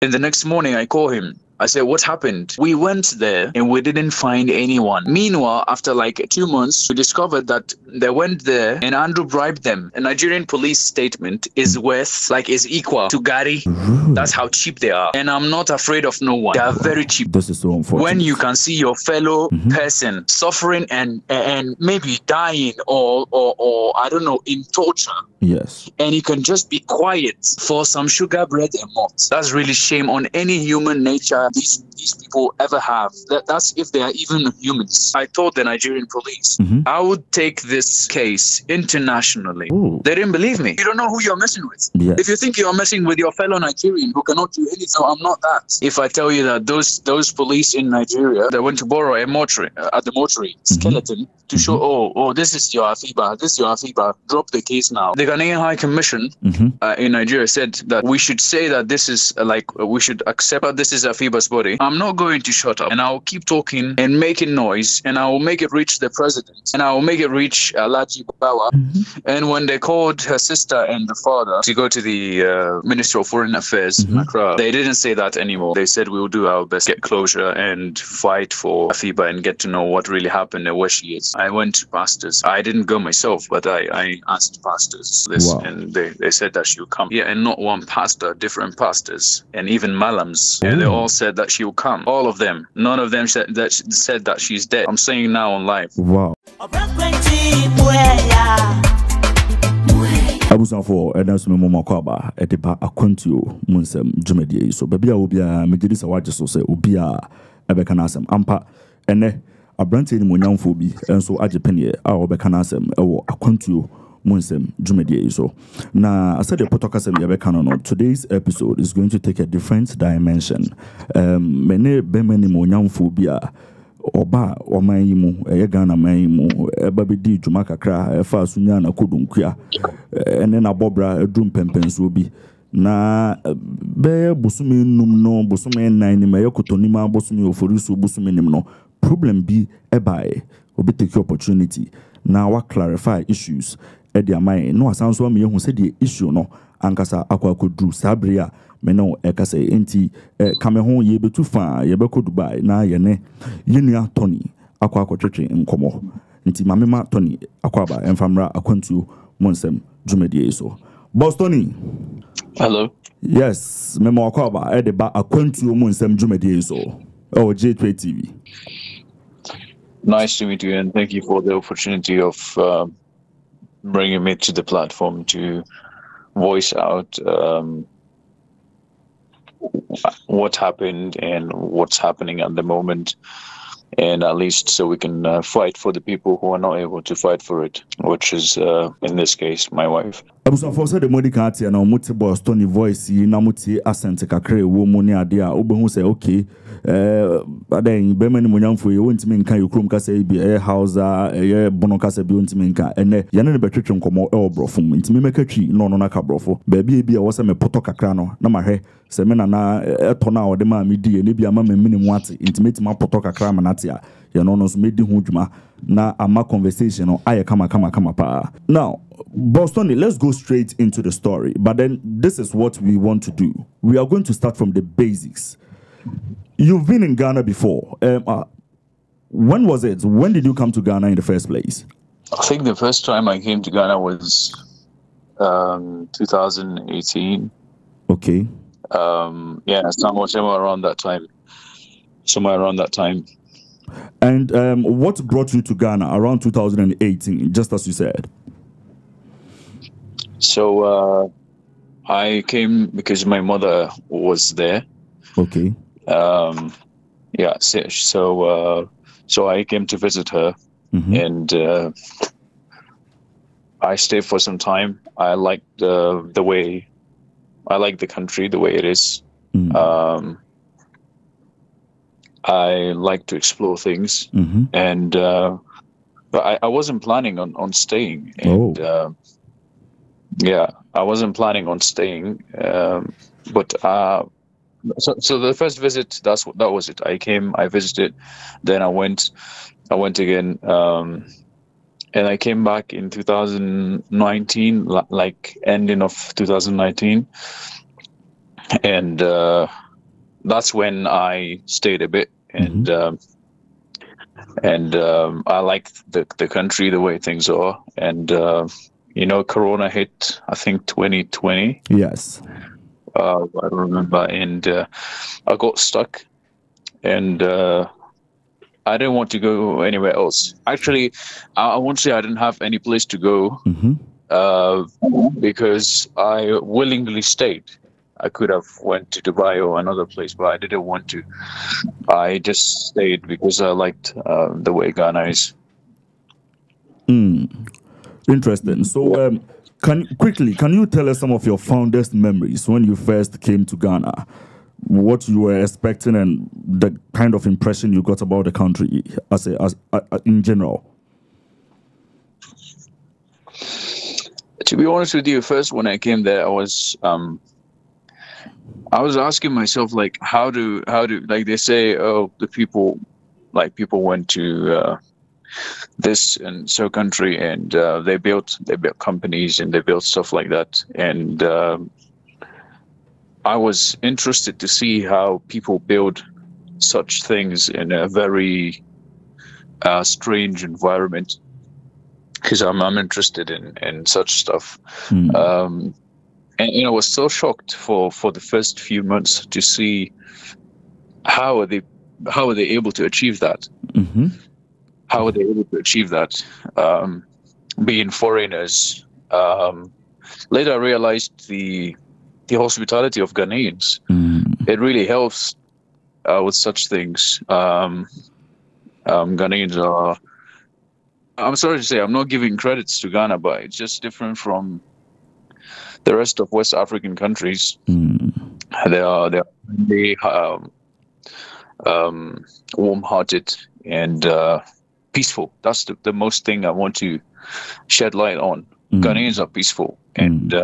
And the next morning I call him. I said, what happened? We went there and we didn't find anyone. Meanwhile, after like 2 months, we discovered that they went there and Andrew bribed them. A Nigerian police statement is is equal to Gary. That's how cheap they are. And I'm not afraid of no one. They are very cheap. This is so unfortunate. When you can see your fellow person suffering and maybe dying or I don't know, in torture. Yes. And you can just be quiet for some sugar, bread, and malt. That's really shame on any human nature these people ever have. That's if they are even humans. I told the Nigerian police I would take this case internationally. Ooh. They didn't believe me. You don't know who you're messing with. Yes. If you think you're messing with your fellow Nigerian who cannot do anything, no, I'm not that. If I tell you that those police in Nigeria, they went to borrow a mortuary at the mortuary skeleton to show, oh, this is your Afiba, this is your Afiba. Drop the case now. The Ghanaian High Commission in Nigeria said that we should say that this is we should accept that this is Afiba's body. I'm not going to shut up, and I'll keep talking and making noise, and I will make it reach the president, and I will make it reach Alhaji Bawa. And when they called her sister and the father to go to the Minister of Foreign Affairs in Accra, they didn't say that anymore. They said we will do our best, get closure and fight for Afiba and get to know what really happened and where she is. I went to pastors. I didn't go myself, but I asked pastors this, and they said that she would come. Yeah, and not one pastor, different pastors, and even malams. And they all said that she will come. All of them. None of them said that she's dead. I'm saying now on live. Wow. Abusanfo edanso me mama kwaba ediba akwantio munsem dwumadie so babia obia megidi sa waje so se obia ebeka na asem ampa ene abrante ni monyamfo bi enso age penie a obeka na asem ewo akwantio munsem dwumadie so na asade potokasem yebeka no. Today's episode is going to take a different dimension. Mene bemani monyamfo bia oba oman yi mu Ghana man yi mu eba bedi dwuma kakra efa sunya na kodunkua ene na bobra edum pempenso bi na be busumi num no busumi nan ni me yakotonima busumi oforiso busumi nim no problem bi ebae obi take opportunity na wa clarify issues e dia man no asanso am yehu se die issue no ankasa akwakodru sabria meno ekase enti kame ho ye betu fa ye beko Dubai na ye ne yenua Tony akwakotwetwe nkomo nti mamema Tony akwaba emfamra akwantu monsem dwumadie so. Boss Tony. Hello. Yes, memo akwaba edeba akwantu monsem dwumadie so. Oh, GhPage TV. Nice to meet you, and thank you for the opportunity of bringing me to the platform to voice out what happened and what's happening at the moment, and at least so we can fight for the people who are not able to fight for it, which is in this case my wife. Abusanfo say the medical tia na omuti Boss Tony voice yi na muti accent kakra wo mu ni ade a obehu say okay adan be mani monyamfo ye wontimi nka yekrom kasa bi Hausa bono kasa bi wontimi nka ene ye ne betwetwe nkomo obrofo ntimi mekatwi no na ka brofo ba bi e wo se me poto kakra no na mahwe se me na eto na ode ma me die ne bi ama me minimu ate ntimi tima poto kakra ma nate a ye no so me di ho dwuma na ama conversation no aye kama pa. Now Boss Tony, let's go straight into the story. But then this is what we want to do. We are going to start from the basics. You've been in Ghana before. When was it? When did you come to Ghana in the first place? I think the first time I came to Ghana was 2018. Okay. Yeah, somewhere around that time. And what brought you to Ghana around 2018, just as you said? So I came because my mother was there. Okay. Yeah. So I came to visit her, and I stayed for some time. I liked the way, I like the country the way it is. I like to explore things, and but I wasn't planning on staying. And yeah, I wasn't planning on staying. But so the first visit, that was it. I came, I visited, then I went again, and I came back in 2019, like ending of 2019, and that's when I stayed a bit, and I liked the country, the way things are, and Corona hit, I think 2020. Yes. I remember, and I got stuck, and I didn't want to go anywhere else. Actually, I won't say I didn't have any place to go, because I willingly stayed. I could have went to Dubai or another place, but I didn't want to. I just stayed because I liked the way Ghana is. Interesting. So, can you tell us some of your fondest memories when you first came to Ghana? What you were expecting and the kind of impression you got about the country as in general? To be honest with you, first when I came there, I was asking myself, like, how do like they say, oh, the people went to this and so country, and they built companies and they built stuff like that, and I was interested to see how people build such things in a very strange environment, because I'm interested in such stuff. And I was so shocked for the first few months to see how are they able to achieve that. How are they able to achieve that, being foreigners? Later I realized the hospitality of Ghanaians. It really helps with such things. Ghanaians are, I'm sorry to say, I'm not giving credits to Ghana, but it's just different from the rest of West African countries. They are really warm-hearted and peaceful. That's the most thing I want to shed light on. Ghanaians are peaceful, and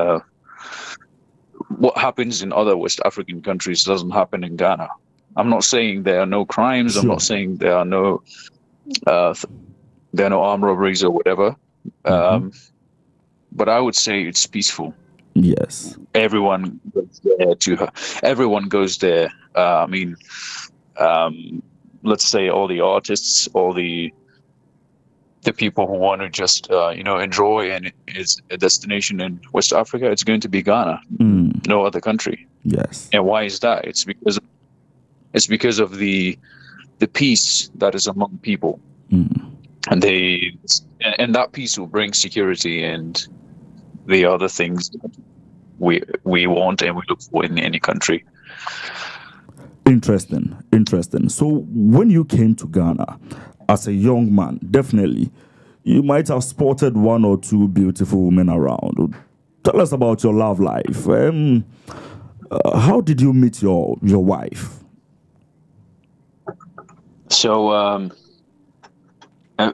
what happens in other West African countries doesn't happen in Ghana. I'm not saying there are no crimes. I'm not saying there are no armed robberies or whatever. But I would say it's peaceful. Yes. Everyone goes there everyone goes there. I mean, let's say all the artists, all the people who want to just enjoy, and it's a destination in West Africa, it's going to be Ghana. No other country. Yes. And why is that? It's because of the peace that is among people. And that peace will bring security and the other things that we want and we look for in any country. Interesting. So when you came to Ghana as a young man, definitely you might have spotted one or two beautiful women around. Tell us about your love life. How did you meet your wife? So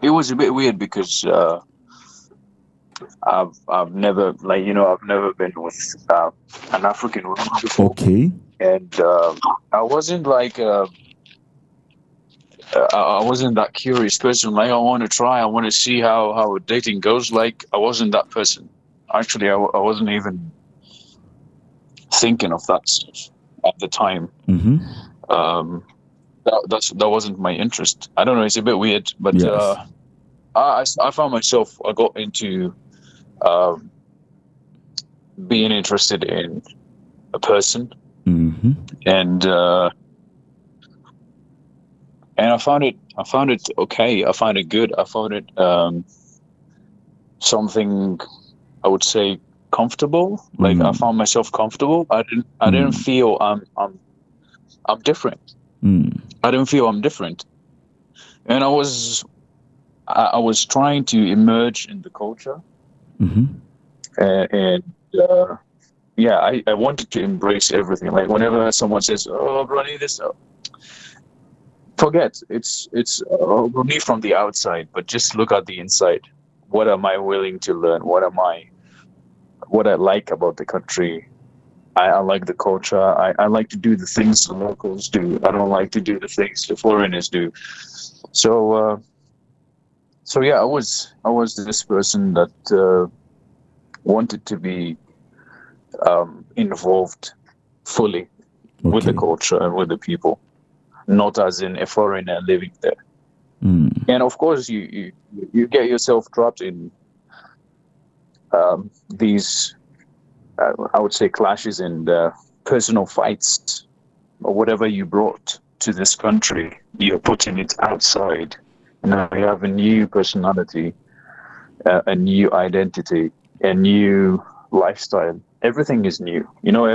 it was a bit weird because I've never been with an African woman before. Okay. And I wasn't like I wasn't that curious person. Like, I want to try. I want to see how dating goes. Like, I wasn't that person. Actually, I wasn't even thinking of that stuff at the time. That wasn't my interest. I don't know. It's a bit weird, but yes. I found myself. I got into being interested in a person, and I found it okay. I found it good. I found it something, I would say, comfortable. Like, I found myself comfortable. I didn't feel I'm different. I didn't feel I'm different, and I was trying to emerge in the culture, and I wanted to embrace everything. Like, whenever someone says, "Oh, Ronnie, this," forget it's Ronnie from the outside, but just look at the inside. What am I willing to learn? What I like about the country? I like the culture. I like to do the things the locals do. I don't like to do the things the foreigners do. So yeah, I was this person that wanted to be involved fully with the culture and with the people, not as in a foreigner living there. And of course, you get yourself trapped in these, I would say, clashes and personal fights, or whatever you brought to this country, you're putting it outside. Now you have a new personality, a new identity, a new lifestyle. Everything is new. You know,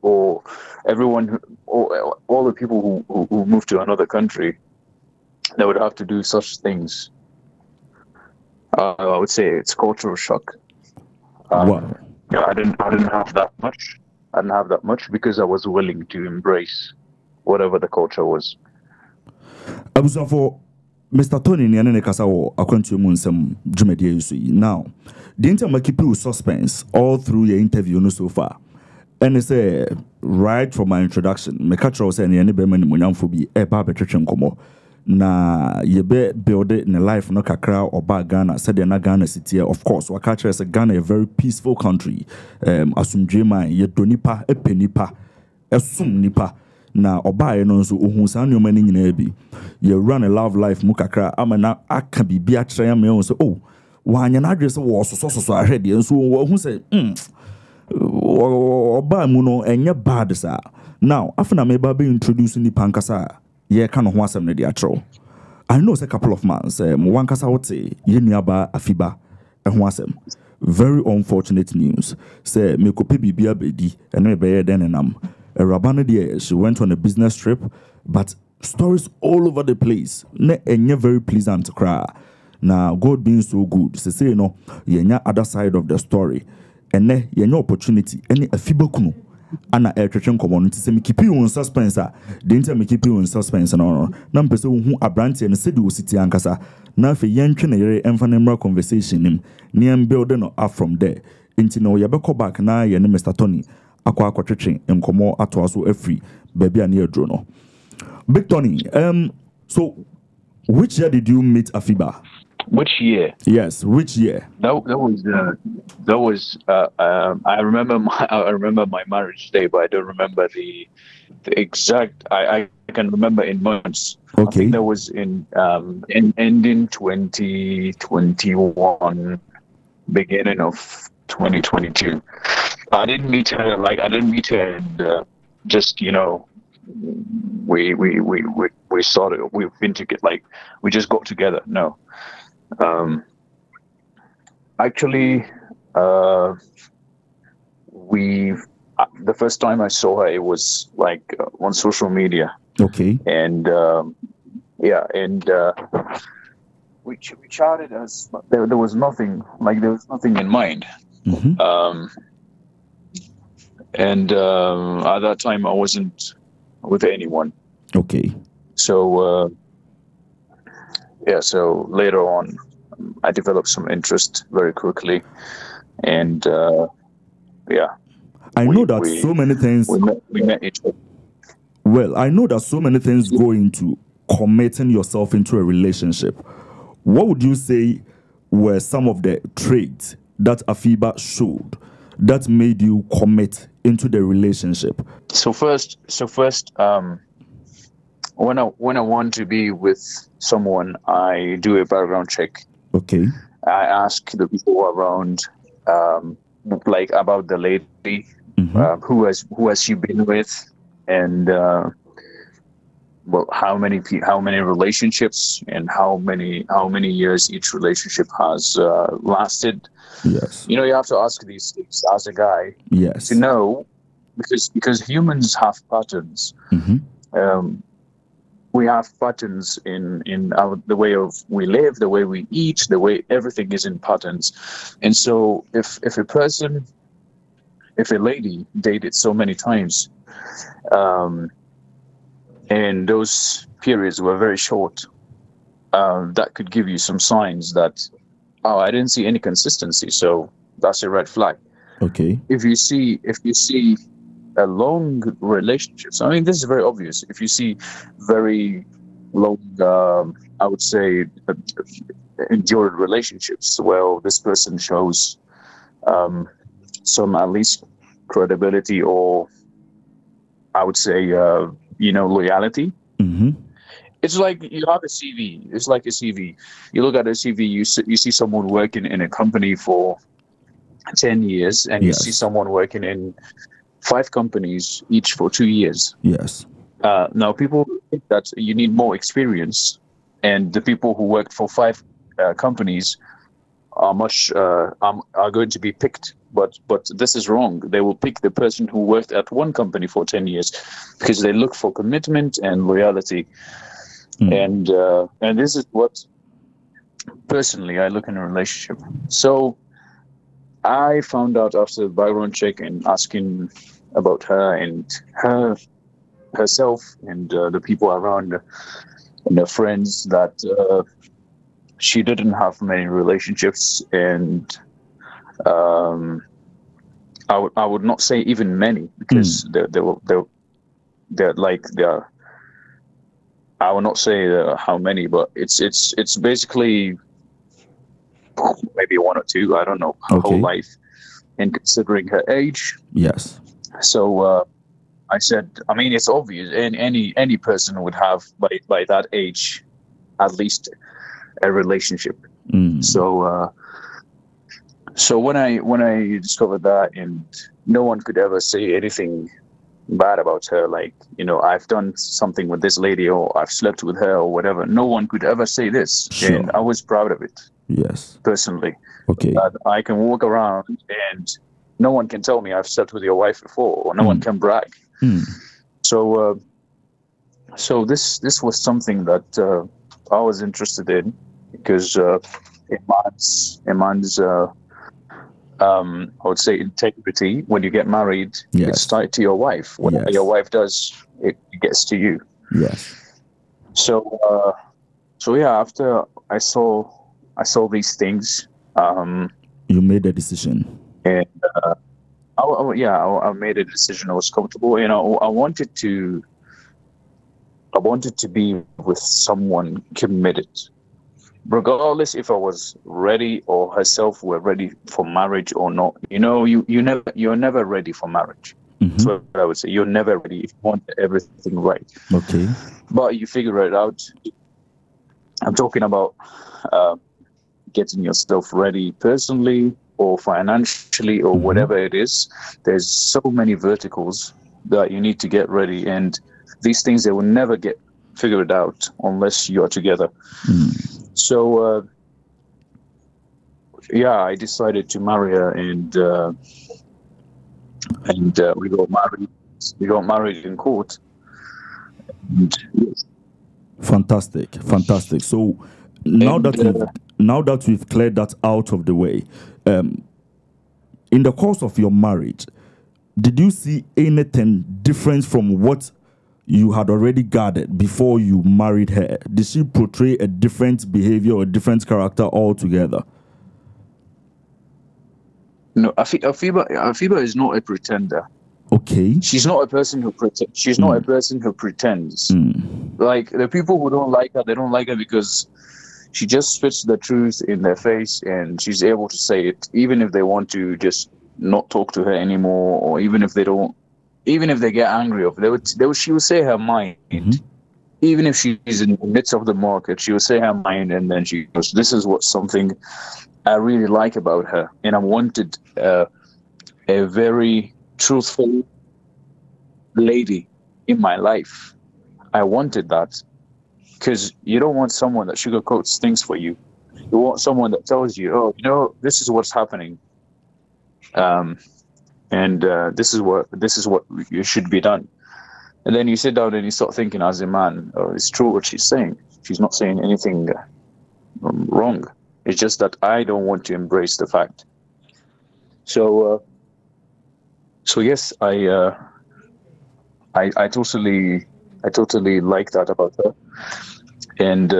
all the people who move to another country, they would have to do such things. I would say it's cultural shock. Wow. Yeah, I didn't have that much. I didn't have that much because I was willing to embrace whatever the culture was. For Mr. Tony Nianene Kasawo, according to Munsem Jumedia Yusui. Now, the interview keep you suspense all through your interview no so far. And it's right from my introduction, me catch us and any beman munyamfobi eba betwetwe nkomo. Na yebe build it in a life no kakra or ba Ghana said na Ghana city. Of course, we catch us Ghana a very peaceful country. Asumdwema ye donipa epenipa esum nipa. Na oba no nso ohun san nyoma ni nyina bi ye run a love life mu kakra amana aka bibia kire am ye so oh wanya na adwese wo soso ahwede nso wo hu se oba mu no enye bad sa. Now after me ba be introduce ni pankasa ye ka no ho asem ne de atro. I know it's a couple of months one kasa wote ye nuaba Afiba ho asem. Very unfortunate news say me ko pe bibia bedi eno be ye den enam. Rabana dear, she went on a business trip, but stories all over the place. Ne very pleasant to cry. Now, God being so good, say you know, yenya other side of the story, and ne yenya opportunity. Any Afiba kuno, ana air tracking community say me keep you in suspense. Didn't me keep you in suspense no. Nam person who a branch and said you city ankasa. Now for yenchine yere enfanemra conversation him. Niam building up from there. Inti no yabeko back na yene Mr. Tony. Akwa twetwe enkomo ato aso afri baby an ear no. Big Tony, so which year did you meet Afiba? Which year? Yes, which year? That was I remember my marriage day, but I don't remember the exact. I can remember in months. Okay. I think that was in ending 2021, beginning of 2022. I didn't meet her and just, you know, we started, we've been together, like we just got together. No. Actually, the first time I saw her, it was like on social media. Okay. And we chatted as there was nothing in mind. And at that time, I wasn't with anyone. Okay. So, so later on, I developed some interest very quickly. And, I know that so many things... We met each other. Well, I know that so many things go into committing yourself into a relationship. What would you say were some of the traits that Afiba showed that made you commit into the relationship? So first, when I want to be with someone, I do a background check. Okay. I ask the people around, like about the lady, who has she been with, and how many relationships and how many years each relationship has lasted. Yes. You know, you have to ask these things as a guy. Yes. To know, because humans have patterns. We have patterns in the way we live, the way we eat, the way everything is in patterns. And so if a lady dated so many times, and those periods were very short, that could give you some signs that, I didn't see any consistency, so that's a red flag. Okay. If you see a long relationships, I mean, this is very obvious. If you see very long, I would say, endured relationships, well, this person shows some at least credibility or I would say, loyalty. Mm-hmm. It's like you have a CV. It's like a CV. You look at a CV, you see someone working in a company for 10 years, and you see someone working in 5 companies, each for 2 years. Yes. Now, people think that you need more experience, and the people who worked for 5 companies are going to be picked. But this is wrong. They will pick the person who worked at one company for 10 years because they look for commitment and loyalty. And this is what personally I look in a relationship. So I found out after the background check and asking about her and herself and the people around her and her friends that she didn't have many relationships, and I would not say even many, because they're I will not say how many, but it's basically maybe 1 or 2. I don't know. Her whole life, and considering her age. Yes. So I said, I mean, it's obvious, and any person would have by that age at least a relationship. So when I discovered that, and no one could ever say anything bad about her, like, I've done something with this lady, or I've slept with her, or whatever. No one could ever say this. Sure. And I was proud of it. Yes. Personally. Okay. That I can walk around and no one can tell me I've slept with your wife before, or no one can brag. So this was something that I was interested in, because a man's I would say integrity. When you get married, it's tied to your wife. Whatever your wife does, it gets to you. Yes. So yeah, after I saw these things, you made a decision. And I made a decision. I was comfortable. I wanted to be with someone committed, regardless if I was ready or herself were ready for marriage or not. You're never ready for marriage. That's what I would say. You're never ready if you want everything right. Okay. But you figure it out. I'm talking about getting yourself ready personally or financially or whatever it is. There's so many verticals that you need to get ready, and these things, they will never get figured out unless you're together. So I decided to marry her, and we got married. We got married in court. Fantastic. So now that we've cleared that out of the way, in the course of your marriage, did you see anything different from what you had already gathered before you married her? Did she portray a different behavior or a different character altogether? No, Afiba is not a pretender. Okay. She's not a person who pretends. She's not a person who pretends. Like, the people who don't like her, they don't like her because she just spits the truth in their face, and she's able to say it, even if they want to just not talk to her anymore, or even if they get angry of it, she will say her mind. Even if she's in the midst of the market, she will say her mind, and then she goes, this is something I really like about her. And I wanted a very truthful lady in my life. I wanted that, because you don't want someone that sugarcoats things for you. You want someone that tells you, this is what's happening. And this is what you should be done. And then you sit down and you start thinking as a man, it's true what she's saying. She's not saying anything wrong. It's just that I don't want to embrace the fact. So yes, I totally like that about her. And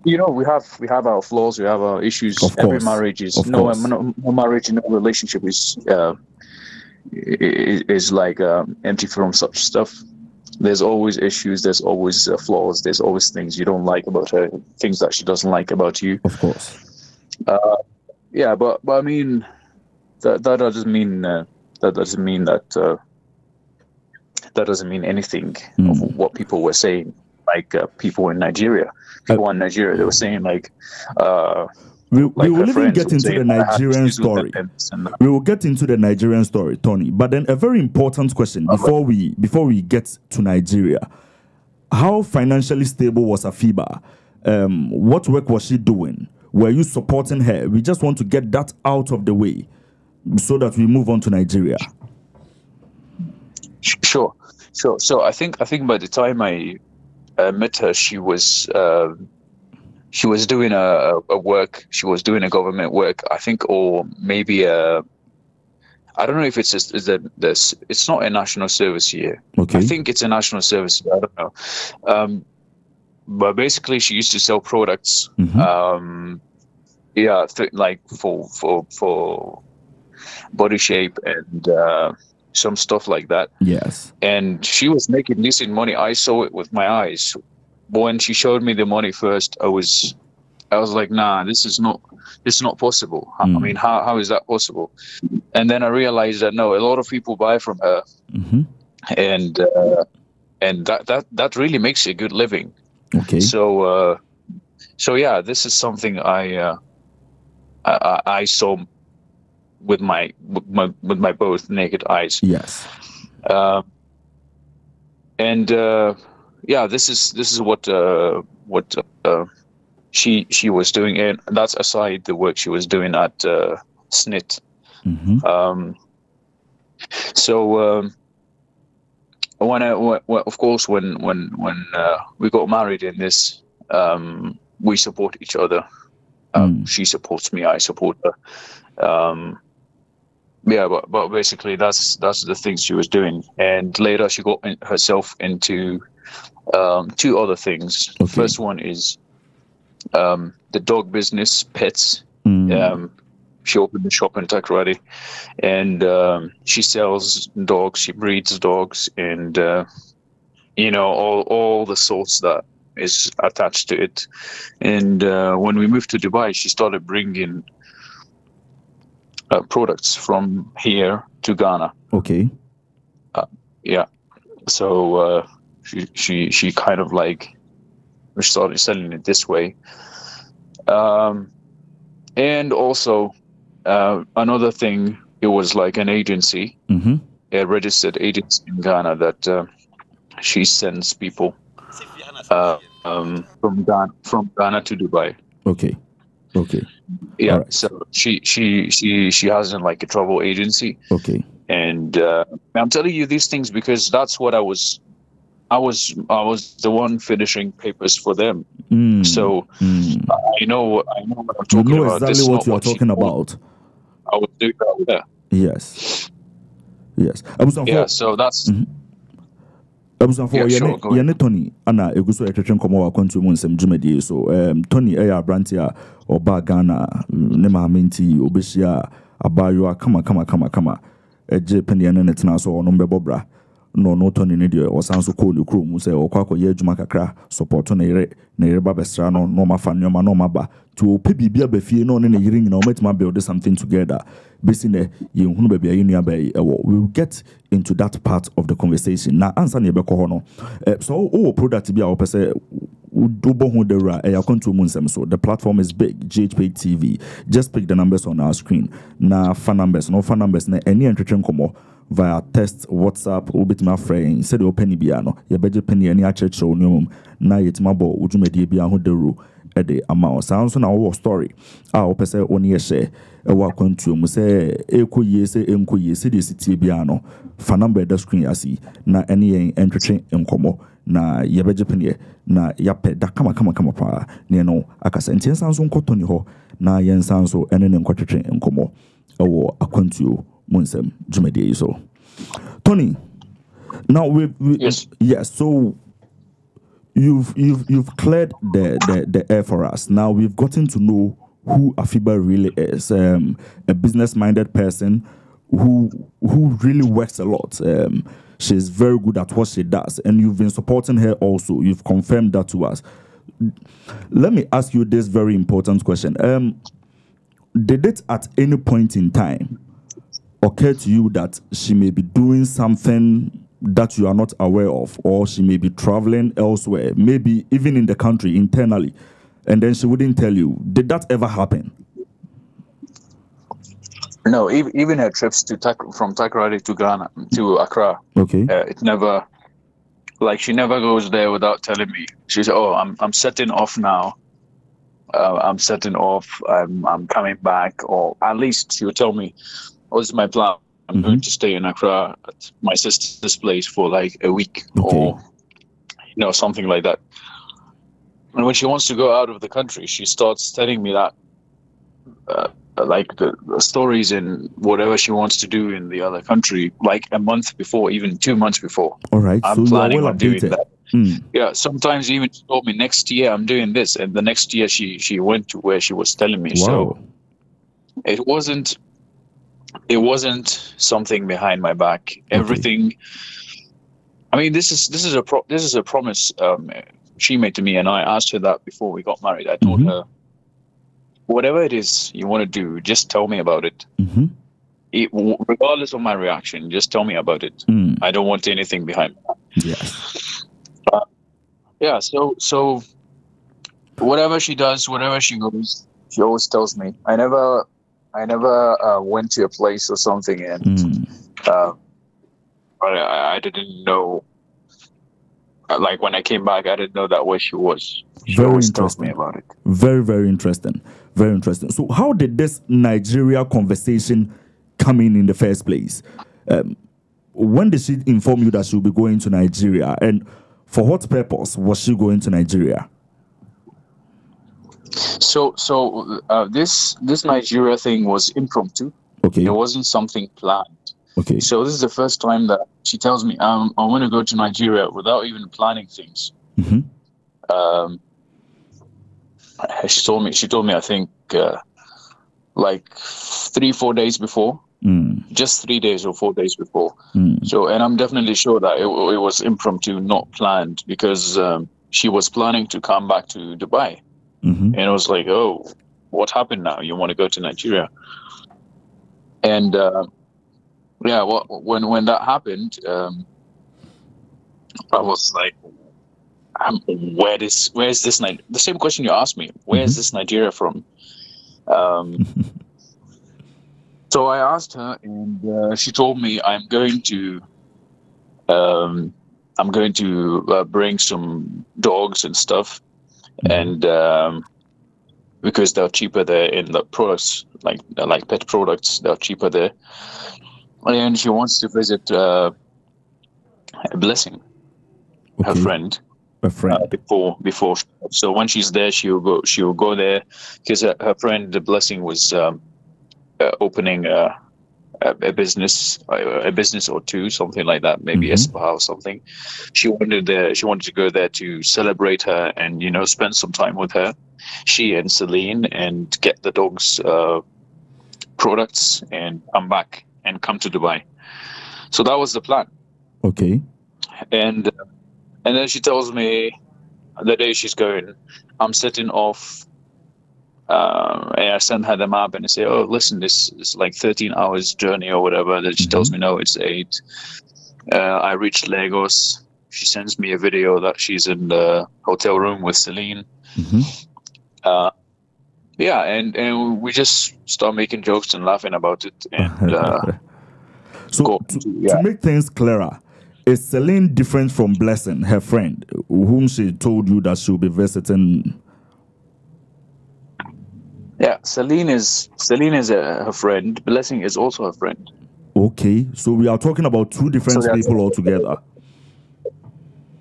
we have our flaws, we have our issues. Every marriage is no marriage, no relationship is like empty from such stuff. There's always issues, there's always flaws, there's always things you don't like about her, things that she doesn't like about you. Of course. But I mean, that doesn't mean that that doesn't mean anything of what people were saying. Like people in Nigeria, they were saying like. We will even get into the Nigerian story. We will get into the Nigerian story, Tony. But then a very important question before we get to Nigeria: how financially stable was Afiba? What work was she doing? Were you supporting her? We just want to get that out of the way so that we move on to Nigeria. Sure. So I think by the time I met her, she was doing a work. She was doing a government work, I think, or maybe I don't know if it's not a national service year. Okay. I think it's a national service year. I don't know. But basically, she used to sell products. Like for body shape and some stuff like that. Yes. And she was making decent money. I saw it with my eyes. When she showed me the money first, I was like, nah, this is not possible. I mean, how is that possible? And then I realized that no, a lot of people buy from her, and that really makes a good living. Okay. So yeah, this is something I saw with my both naked eyes. Yes. Yeah, this is what she was doing, and that's aside the work she was doing at SNIT. When we got married in this, we support each other. She supports me, I support her. But basically that's the things she was doing, and later she got herself into two other things. Okay. First one is the dog business, pets. She opened the shop in Takoradi, and she sells dogs. She breeds dogs, and all the sorts that is attached to it. And when we moved to Dubai, she started bringing products from here to Ghana. Okay. So she kind of like started selling it this way. And also another thing, it was like an agency, a registered agency in Ghana that she sends people from Ghana to Dubai. Okay. Yeah. Right. So she has like a travel agency. Okay. And I'm telling you these things because that's what I was the one finishing papers for them. So I know what I'm talking you know about. exactly what you are talking about. I was doing that with her. Yes. Yeah. So that's. Yene Tony ana eguso etwetwe nkomo wa kwantu mu nsem dwumadie so Tony eya abranti a oba Ghana ne maamenti obehia abayo kama eje pene ne tena so ono mbebobra no Tony ne de osanso call ne kro mu se okwakoye adwuma kakra support na yere ba besra no mafa nyoma no maba to ope bibia bafie no ne yere nyina o metima build something together besine ye hunu ba bia yenu abai ewo. We will get into that part of the conversation na answer na yebekọ ho no so product bia opese udobo hu the ra e yakonto mu nsem so the platform is big, GhPage TV. Just pick the numbers on our screen na fan numbers na any entretwe nkomo via text, WhatsApp, obitima friend said open bia no ye beje penny any achechre onum na yetima bo udwumedie bia ho deru e de ama sounds na wo story opese oni ye share e wa kwantu mu se ekoye se enkoye se de sitie bia no fan number the screen asi na any entretwe nkomo na yebeje penye na yape da kama pa ne no akasa ntiensan so nkotoni ho na yensan so ene ne nkotwetwe nkomo ewo akwantu munsem dwumadie so Tony, now yes, so you've cleared the air for us. Now we've gotten to know who Afiba really is, a business-minded person who really works a lot. She's very good at what she does, and you've been supporting her also. You've confirmed that to us. Let me ask you this very important question. Did it at any point in time occur to you that she may be doing something that you are not aware of, or she may be traveling elsewhere, maybe even in the country internally, and then she wouldn't tell you? Did that ever happen? No, even her trips to from Takoradi to Ghana to Accra. Okay. It never, like, she never goes there without telling me. She said, "Oh, I'm setting off now. I'm setting off. I'm coming back," or at least she would tell me, "Oh, this is my plan. I'm going to stay in Accra at my sister's place for like a week," or something like that. And when she wants to go out of the country, she starts telling me that. Like the stories and whatever she wants to do in the other country, like a month before, even 2 months before. All right, I'm planning on doing updated. that. Yeah, sometimes even she told me next year I'm doing this, and the next year she went to where she was telling me. Wow. So it wasn't something behind my back. Everything. I mean, this is a promise she made to me, and I asked her that before we got married. I told her, whatever it is you want to do, just tell me about it. Regardless of my reaction, just tell me about it. I don't want anything behind that. Yes. Yeah. So whatever she does, wherever she goes, she always tells me. I never went to a place or something, and I didn't know. Like when I came back, I didn't know that where she was. She always tells me about it. Very, very interesting. Very interesting. So how did this Nigeria conversation come in the first place? When did she inform you that she'll be going to Nigeria? And for what purpose was she going to Nigeria? So this Nigeria thing was impromptu. Okay. It wasn't something planned. Okay. So this is the first time that she tells me I want to go to Nigeria without even planning things. She told me I think like 3-4 days before, just 3 days or 4 days before. So, and I'm definitely sure that it was impromptu, not planned, because she was planning to come back to Dubai, and it was like, oh, what happened now? You want to go to Nigeria? And yeah, when that happened, I was like, where is this Nigeria? The same question you asked me. Where is this Nigeria from? So I asked her, and she told me I'm going to bring some dogs and stuff, and because they're cheaper there in the products, like pet products, they're cheaper there. And she wants to visit Blessing, her friend. Before. So when she's there, she'll go there because her friend, the Blessing, was opening a business or two, something like that, maybe a spa or something. She wanted to go there to celebrate her and spend some time with her, she and Celine, and get the dogs products and come back and come to Dubai. So that was the plan. Okay. And then she tells me the day she's going, I'm setting off. And I send her the map and I say, oh, listen, this is like 13 hours journey or whatever. Then she tells me, no, it's 8. I reached Lagos. She sends me a video that she's in the hotel room with Celine. Yeah, and we just start making jokes and laughing about it. And so to make things clearer, is Celine different from Blessing, her friend, whom she told you that she'll be visiting? Yeah, Celine is her friend. Blessing is also her friend. Okay, so we are talking about two different people altogether.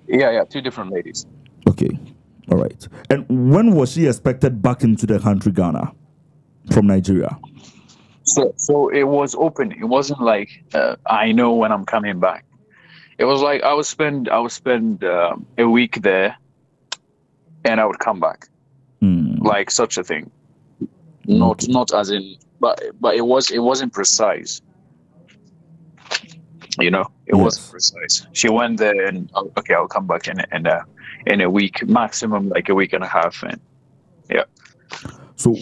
Yeah, 2 different ladies. Okay, all right. And when was she expected back into the country, Ghana, from Nigeria? So it was open. It wasn't like I know when I'm coming back. It was like I would spend a week there, and I would come back, like such a thing. Not as in, but it wasn't precise. It wasn't precise. She went there and okay, I'll come back in a week, maximum like a week and a half, and yeah. So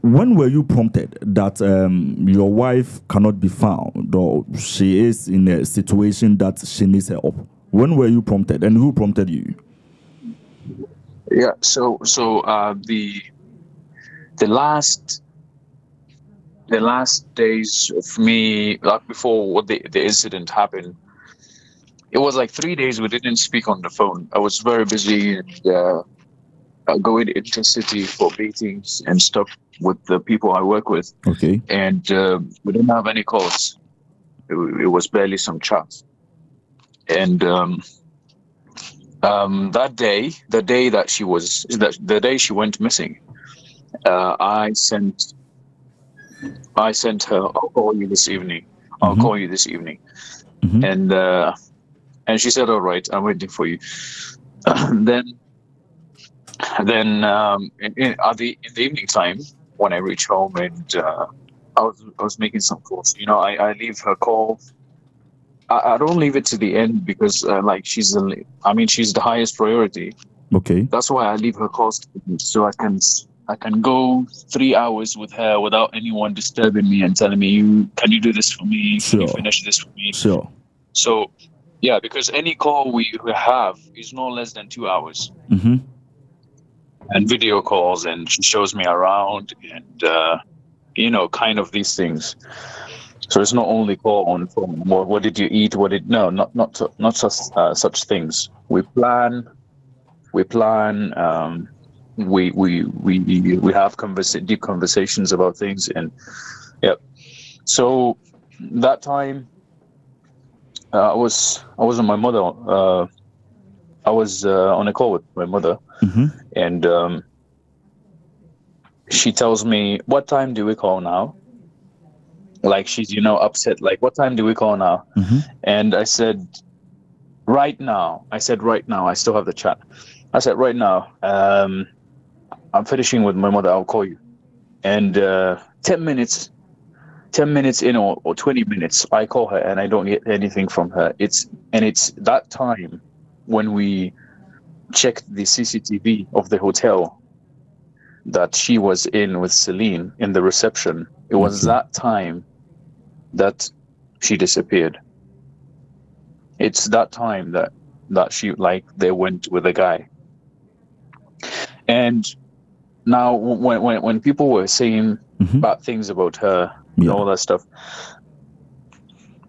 when were you prompted that your wife cannot be found or she is in a situation that she needs help? When were you prompted, and who prompted you? Yeah, so the last days of me, like before what the incident happened, it was like 3 days we didn't speak on the phone. I was very busy and going into city for meetings and stuff with the people I work with. Okay. And we didn't have any calls. It was barely some chats. And that day, the day she went missing, I sent her, I'll call you this evening. I'll call you this evening. And she said, all right, I'm waiting for you. Then in the evening time, when I reach home and I was making some calls, I leave her call. I don't leave it to the end because like she's the highest priority. Okay. That's why I leave her calls so I can go 3 hours with her without anyone disturbing me and telling me, can you do this for me? Sure. Can you finish this for me? Sure. So yeah, because any call we have is no less than 2 hours. And video calls, and she shows me around, and kind of these things. So it's not only call on phone. What did you eat? Not such things. We plan. We have deep conversations about things, and yeah. So that time, I was on my mother. I was on a call with my mother, and she tells me, "What time do we call now?" Like she's upset. Like, what time do we call now? And I said, "Right now." I still have the chat. I said, "Right now. I'm finishing with my mother. I'll call you." And 10 minutes in or 20 minutes, I call her and I don't get anything from her. It's that time when we checked the CCTV of the hotel that she was in with Celine in the reception. It was that time that she disappeared. It's that time that she, like, they went with a guy. And now when people were saying bad things about her and all that stuff,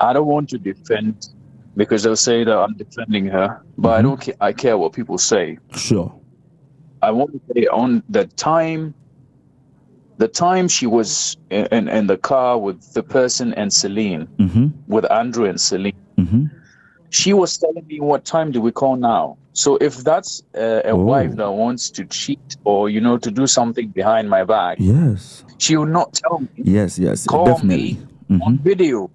I don't want to defend, because they'll say that I'm defending her, but I care what people say. Sure. I want to say on the time she was in the car with the person and Celine, with Andrew and Celine, she was telling me, what time do we call now? So if that's a wife that wants to cheat or, to do something behind my back, yes, she will not tell me. Yes, call definitely. me on video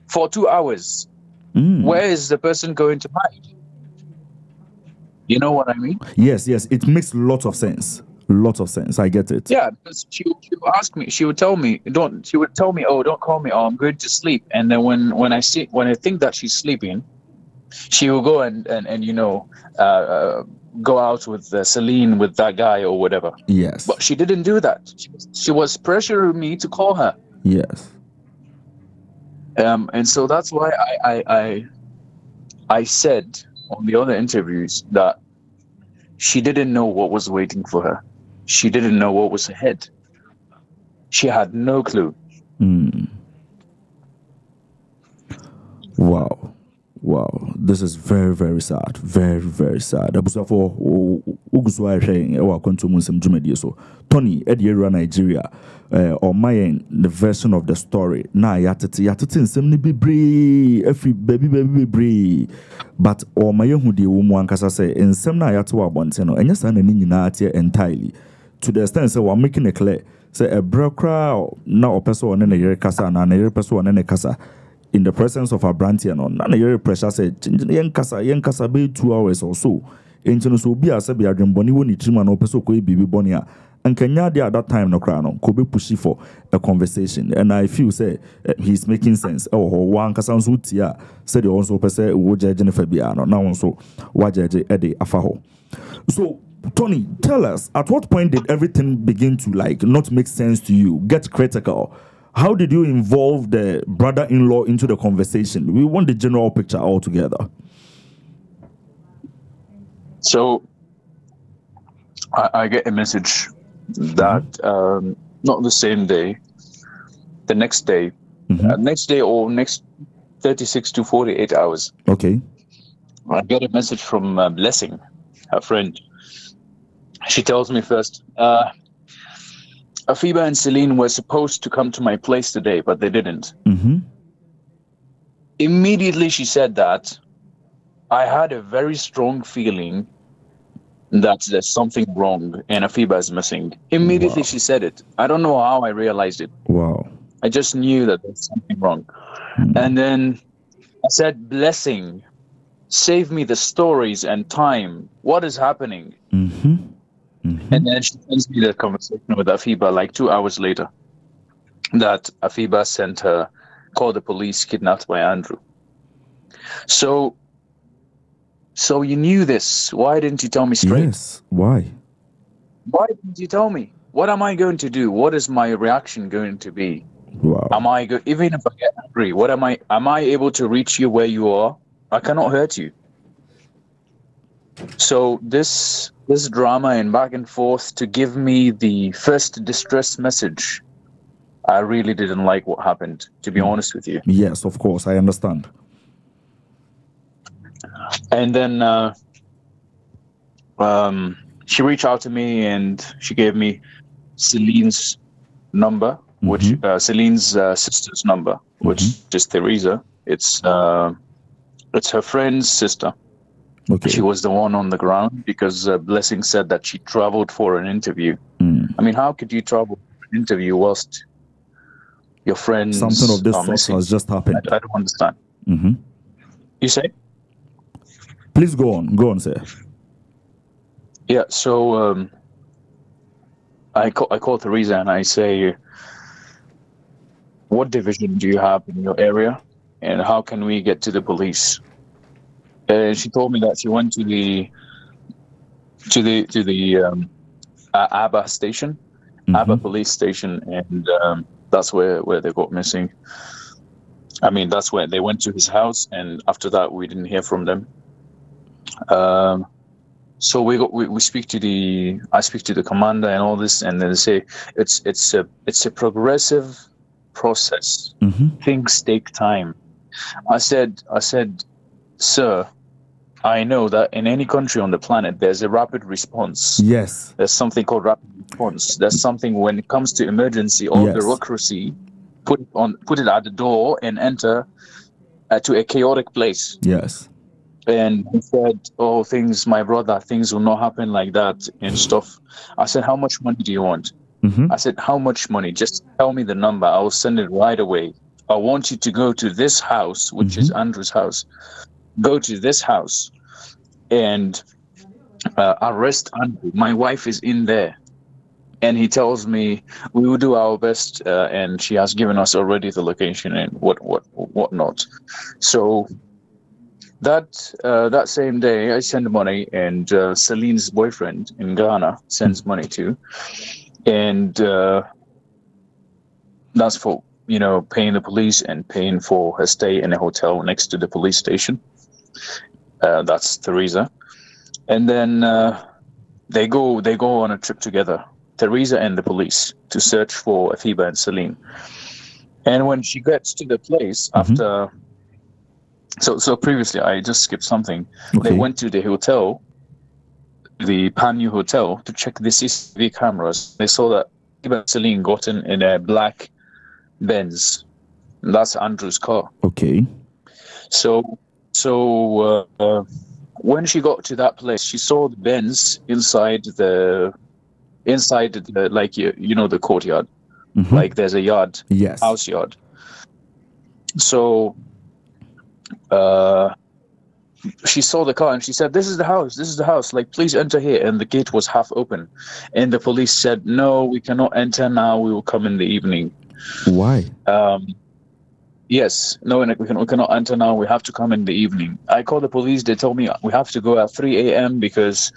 for 2 hours. Where is the person going to hide? You know what I mean? Yes. It makes lots of sense. I get it. Yeah, because she would ask me. She would tell me, "Oh, don't call me. Oh, I'm going to sleep." And then when I think that she's sleeping, she will go and go out with Celine, with that guy or whatever. Yes. But she didn't do that. She was pressuring me to call her. Yes. And so that's why I said on the other interviews that she didn't know what was waiting for her. She didn't know what was ahead. She had no clue. Wow. This is very, very sad. Very, very sad. Abusafo Uguswa Sheng Ewa Kontumun Sem Jumedi so Tony Ediera Nigeria or Mayen the version of the story. Na yatete Sem ni bebre every baby but or Mayen who the woman kasa say in Sem na yatwa bonteno enya sa na ni nyina atie entirely to the extent say we're making it clear say a brokra na opeso one na yere kasa na yere peso one na kasa in the presence of our brandy and on na yere pressure say yen kasa be 2 hours or so enti so obi ase be adwenboni woni trima na opeso ko bibi boni a ankanya dey at that time no kra no ko be push for a conversation, and I feel say he's making sense one kasa nso tia say the also pese wo judge ne fa bia no na won so wa judge e dey afa ho. So Tony, tell us, at what point did everything begin to not make sense to you, get critical? How did you involve the brother-in-law into the conversation? We want the general picture altogether. So I get a message that not the same day, the next day, or next 36 to 48 hours. Okay. I get a message from Blessing, her friend. She tells me first, Afiba and Celine were supposed to come to my place today, but they didn't. Immediately she said that, I had a very strong feeling that there's something wrong and Afiba is missing. Immediately she said it. I don't know how I realized it. Wow. I just knew that there's something wrong. And then I said, Blessing, save me the stories and time. What is happening? And then she sends me the conversation with Afiba like 2 hours later that Afiba sent her, called the police, kidnapped by Andrew. So you knew this. Why didn't you tell me straight? Yes. Why? Why didn't you tell me? What am I going to do? What is my reaction going to be? Wow. Even if I get angry, am I able to reach you where you are? I cannot hurt you. So this drama and back and forth to give me the first distress message, I really didn't like what happened, to be honest with you. Yes, of course, I understand. And then she reached out to me and she gave me Celine's number, which Celine's sister's number, which is Teresa. It's her friend's sister. Okay. She was the one on the ground because Blessing said that she traveled for an interview. I mean, how could you travel for an interview whilst your friends something of this sort missing? has just happened? I don't understand. You say? Please go on, sir. Yeah, so I call Teresa and I say, what division do you have in your area and how can we get to the police? And she told me that she went to the Abba station, Abba police station, and that's where they got missing. I mean, that's where they went to his house, and after that, we didn't hear from them. So we speak to I speak to the commander and all this, and then they say it's a progressive process. Things take time. I said, sir, I know that in any country on the planet, there's a rapid response. Yes. There's something called rapid response. There's something when it comes to emergency or bureaucracy, put it at the door and enter to a chaotic place. Yes. And he said, oh, my brother, things will not happen like that and stuff. I said, how much money do you want? I said, how much money? Just tell me the number. I will send it right away. I want you to go to this house, which is Andrew's house. Go to this house and arrest Andrew. My wife is in there. And he tells me, we will do our best. And she has given us already the location and what not. So that same day, I send money, and Celine's boyfriend in Ghana sends money too. And that's for, paying the police and paying for her stay in a hotel next to the police station. That's Teresa. And then they go on a trip together, Teresa and the police, to search for Afiba and Celine. And when she gets to the place after... So previously, I just skipped something. Okay. They went to the hotel, the Panyu Hotel, to check the CCTV cameras. They saw that Afiba and Celine got in a black Benz. And that's Andrew's car. Okay. So when she got to that place, she saw the Benz inside the the courtyard. Like there's a yard, house yard. So she saw the car and she said, this is the house, like, please enter here. And the gate was half open. And the police said, no, we cannot enter now. We will come in the evening. Why? Yes. No, we cannot enter now. We have to come in the evening. I called the police. They told me we have to go at 3 a.m. because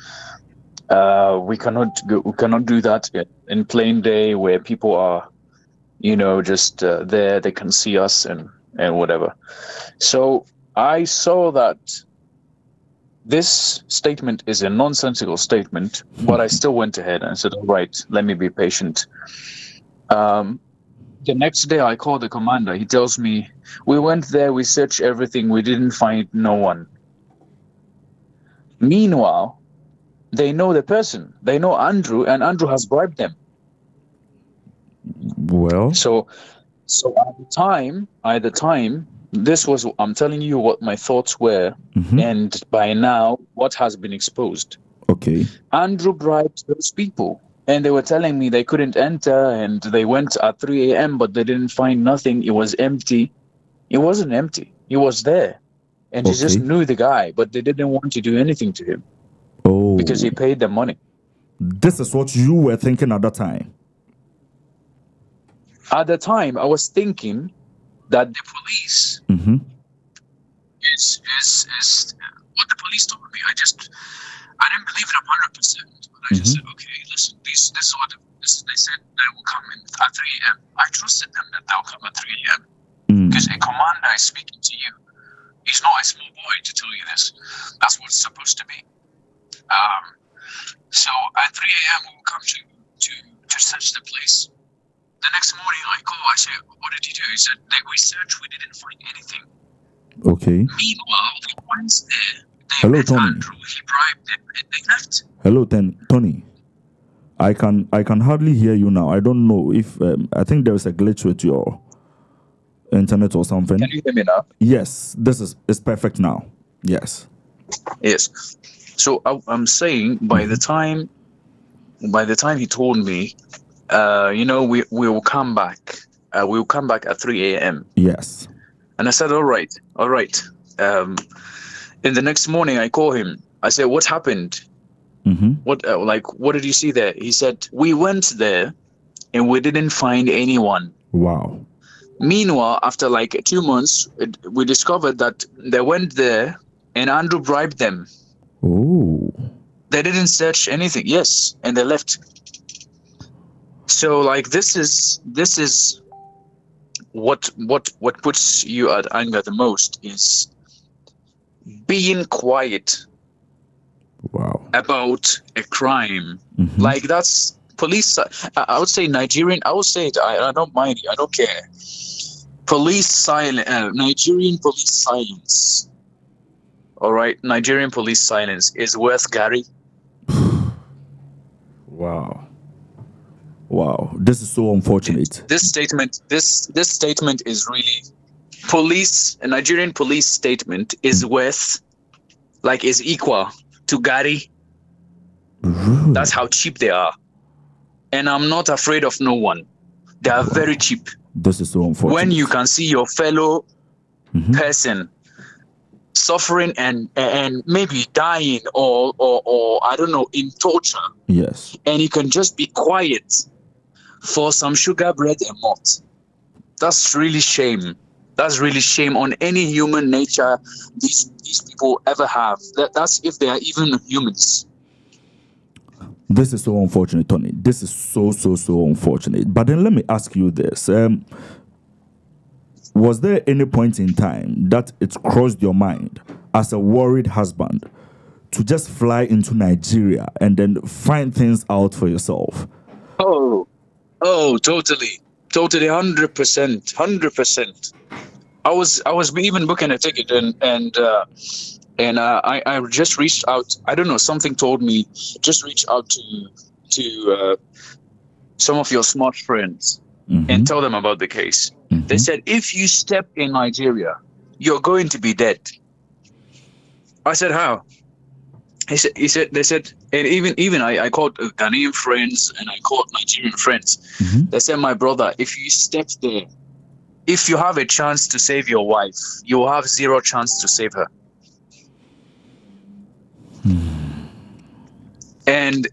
We cannot do that in plain day where people are, just there. They can see us and whatever. So I saw that this statement is a nonsensical statement, but I still went ahead and said, all right, let me be patient. The next day I called the commander. He tells me, we went there, we searched everything, we didn't find no one. Meanwhile, they know the person. They know Andrew, and Andrew has bribed them. Well, so at the time, this was, I'm telling you what my thoughts were, and by now, what has been exposed. Okay. Andrew bribed those people, and they were telling me they couldn't enter, and they went at 3 a.m., but they didn't find nothing. It was empty. It wasn't empty. He was there, and they just knew the guy, but they didn't want to do anything to him. Oh. Because he paid them money. This is what you were thinking at that time. At the time, I was thinking that the police is what the police told me. I didn't believe it 100%, but I just said, okay, listen, this is what they said they will come in at 3 a.m. I trusted them that they'll come at 3 a.m. Because a commander is speaking to you. He's not a small boy to tell you this. That's what it's supposed to be. So at 3 a.m. we will come to search the place. The next morning I call, I say, what did you do? He said, we searched, we didn't find anything. Okay. Meanwhile, the ones there, they Hello, met Tony. Andrew, he bribed them, and they left. Hello, Tony. I can hardly hear you now. I don't know if I think there is a glitch with your internet or something. Can you hear me now? Yes, it's perfect now. Yes. Yes. So I'm saying by the time he told me, we will come back. We will come back at 3 a.m. Yes. And I said, all right. In the next morning, I call him. I said, what happened? What did you see there? He said, we went there and we didn't find anyone. Wow. Meanwhile, after like 2 months, we discovered that they went there and Andrew bribed them. Oh. They didn't search anything. Yes, and they left. So like this is what puts you at anger the most is being quiet. Wow. About a crime. Like that's police. I would say Nigerian. I would say it. I don't mind. I don't care. Police silence. Nigerian police silence. All right, Nigerian police silence is worth Gary. Wow. This is so unfortunate. This statement is really police. A Nigerian police statement is worth, is equal to Gary. That's how cheap they are. And I'm not afraid of no one. They are very cheap. This is so unfortunate. When you can see your fellow person suffering and maybe dying or I don't know, in torture. Yes. And you can just be quiet for some sugar, bread, and malt. That's really shame. That's really shame on any human nature these people ever have. That's if they are even humans. This is so unfortunate, Tony. This is so unfortunate. But then let me ask you this. Was there any point in time that it crossed your mind as a worried husband to just fly into Nigeria and then find things out for yourself? Oh, totally, 100%. I was even booking a ticket and I just reached out. I don't know, something told me just reach out to some of your smart friends and tell them about the case. They said, if you step in Nigeria, you're going to be dead. I said, how? They said, and even I called Ghanaian friends and I called Nigerian friends. They said, my brother, if you step there, if you have a chance to save your wife, you will have zero chance to save her. And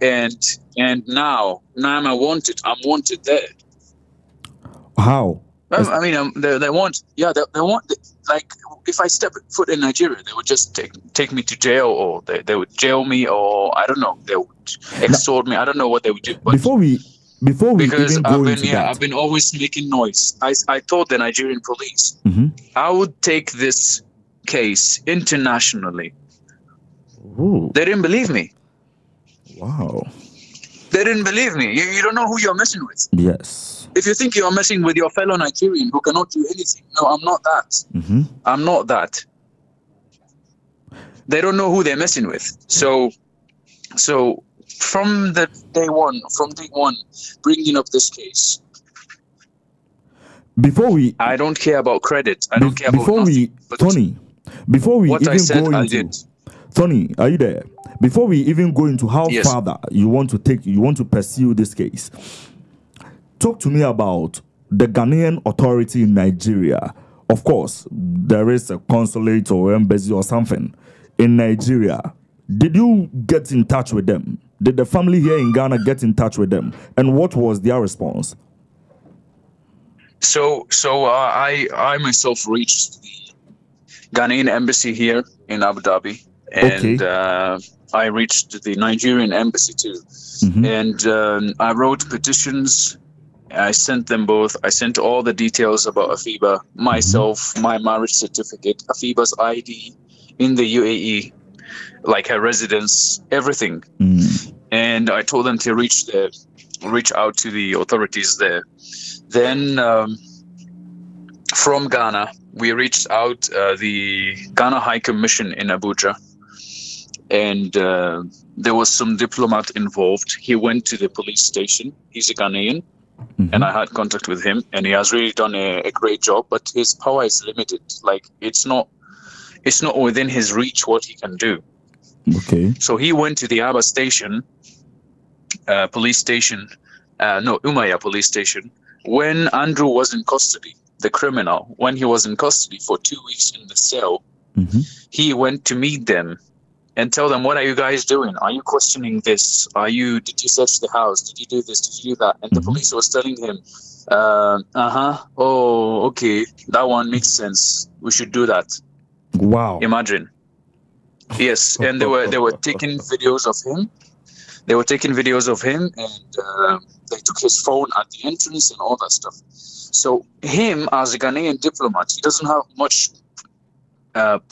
now I'm wanted. I'm wanted there. How? I mean, they want. Like, if I step foot in Nigeria, they would just take me to jail, or they would jail me, or I don't know. They would extort me. I don't know what they would do. But before we because even go into that, I've been always making noise. I told the Nigerian police I would take this case internationally. Ooh. They didn't believe me. Wow. They didn't believe me. You don't know who you're messing with. Yes. If you think you're messing with your fellow Nigerian who cannot do anything, no, I'm not that. I'm not that. They don't know who they're messing with. So from day one, bringing up this case. I don't care about credit. I don't care about nothing. Tony, before we what even I said, go into, I did. Tony, are you there? Before we even go into how far you want to pursue this case, talk to me about the Ghanaian authority in Nigeria. Of course, there is a consulate or embassy or something in Nigeria. Did you get in touch with them? Did the family here in Ghana get in touch with them? And what was their response? So I myself reached the Ghanaian embassy here in Abu Dhabi, and I reached the Nigerian embassy too. And I wrote petitions. I sent them both. I sent all the details about Afiba, myself, my marriage certificate, Afiba's ID in the UAE, like her residence, everything. And I told them to reach out to the authorities there. Then from Ghana, we reached out the Ghana High Commission in Abuja, and there was some diplomat involved. He went to the police station. He's a Ghanaian, and I had contact with him, and he has really done a great job. But his power is limited. Like it's not within his reach what he can do. Okay. So he went to the Aba station, police station, Umayya police station, when Andrew was in custody. The criminal, when he was in custody for 2 weeks in the cell, he went to meet them and tell them, what are you guys doing? Are you questioning this? Did you search the house? Did you do this? Did you do that? And the police was telling him, oh, okay, that one makes sense. We should do that. Wow. Imagine. Yes, and they were taking videos of him. They were taking videos of him, and they took his phone at the entrance and all that stuff. So him, as a Ghanaian diplomat, he doesn't have much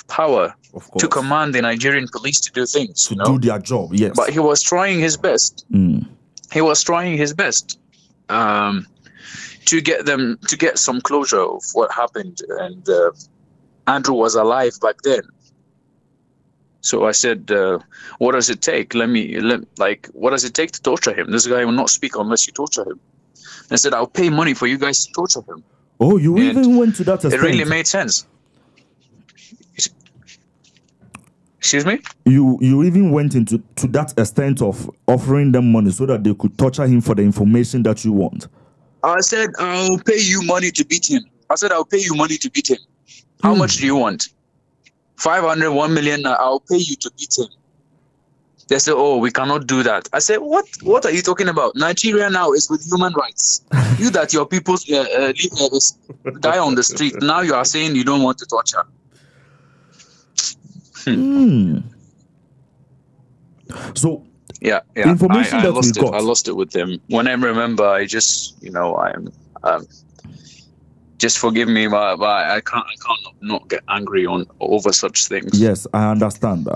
power to command the Nigerian police to do things. To do their job, yes. But he was trying his best. He was trying his best to get some closure of what happened. And Andrew was alive back then. So I said, what does it take? What does it take to torture him? This guy will not speak unless you torture him. I said, I'll pay money for you guys to torture him. Oh, you even went to that extent? It really made sense. Excuse me? You even went into that extent of offering them money so that they could torture him for the information that you want? I said, I'll pay you money to beat him. How much do you want? 500, 1 million, I'll pay you to beat him. They said, oh, we cannot do that. I said, what are you talking about? Nigeria now is with human rights. You that your people die on the street. Now you are saying you don't want to torture. So, yeah. Information I that lost we it. got. I lost it with them. When I remember, I just, just forgive me, but I can't not get angry over such things. Yes, I understand.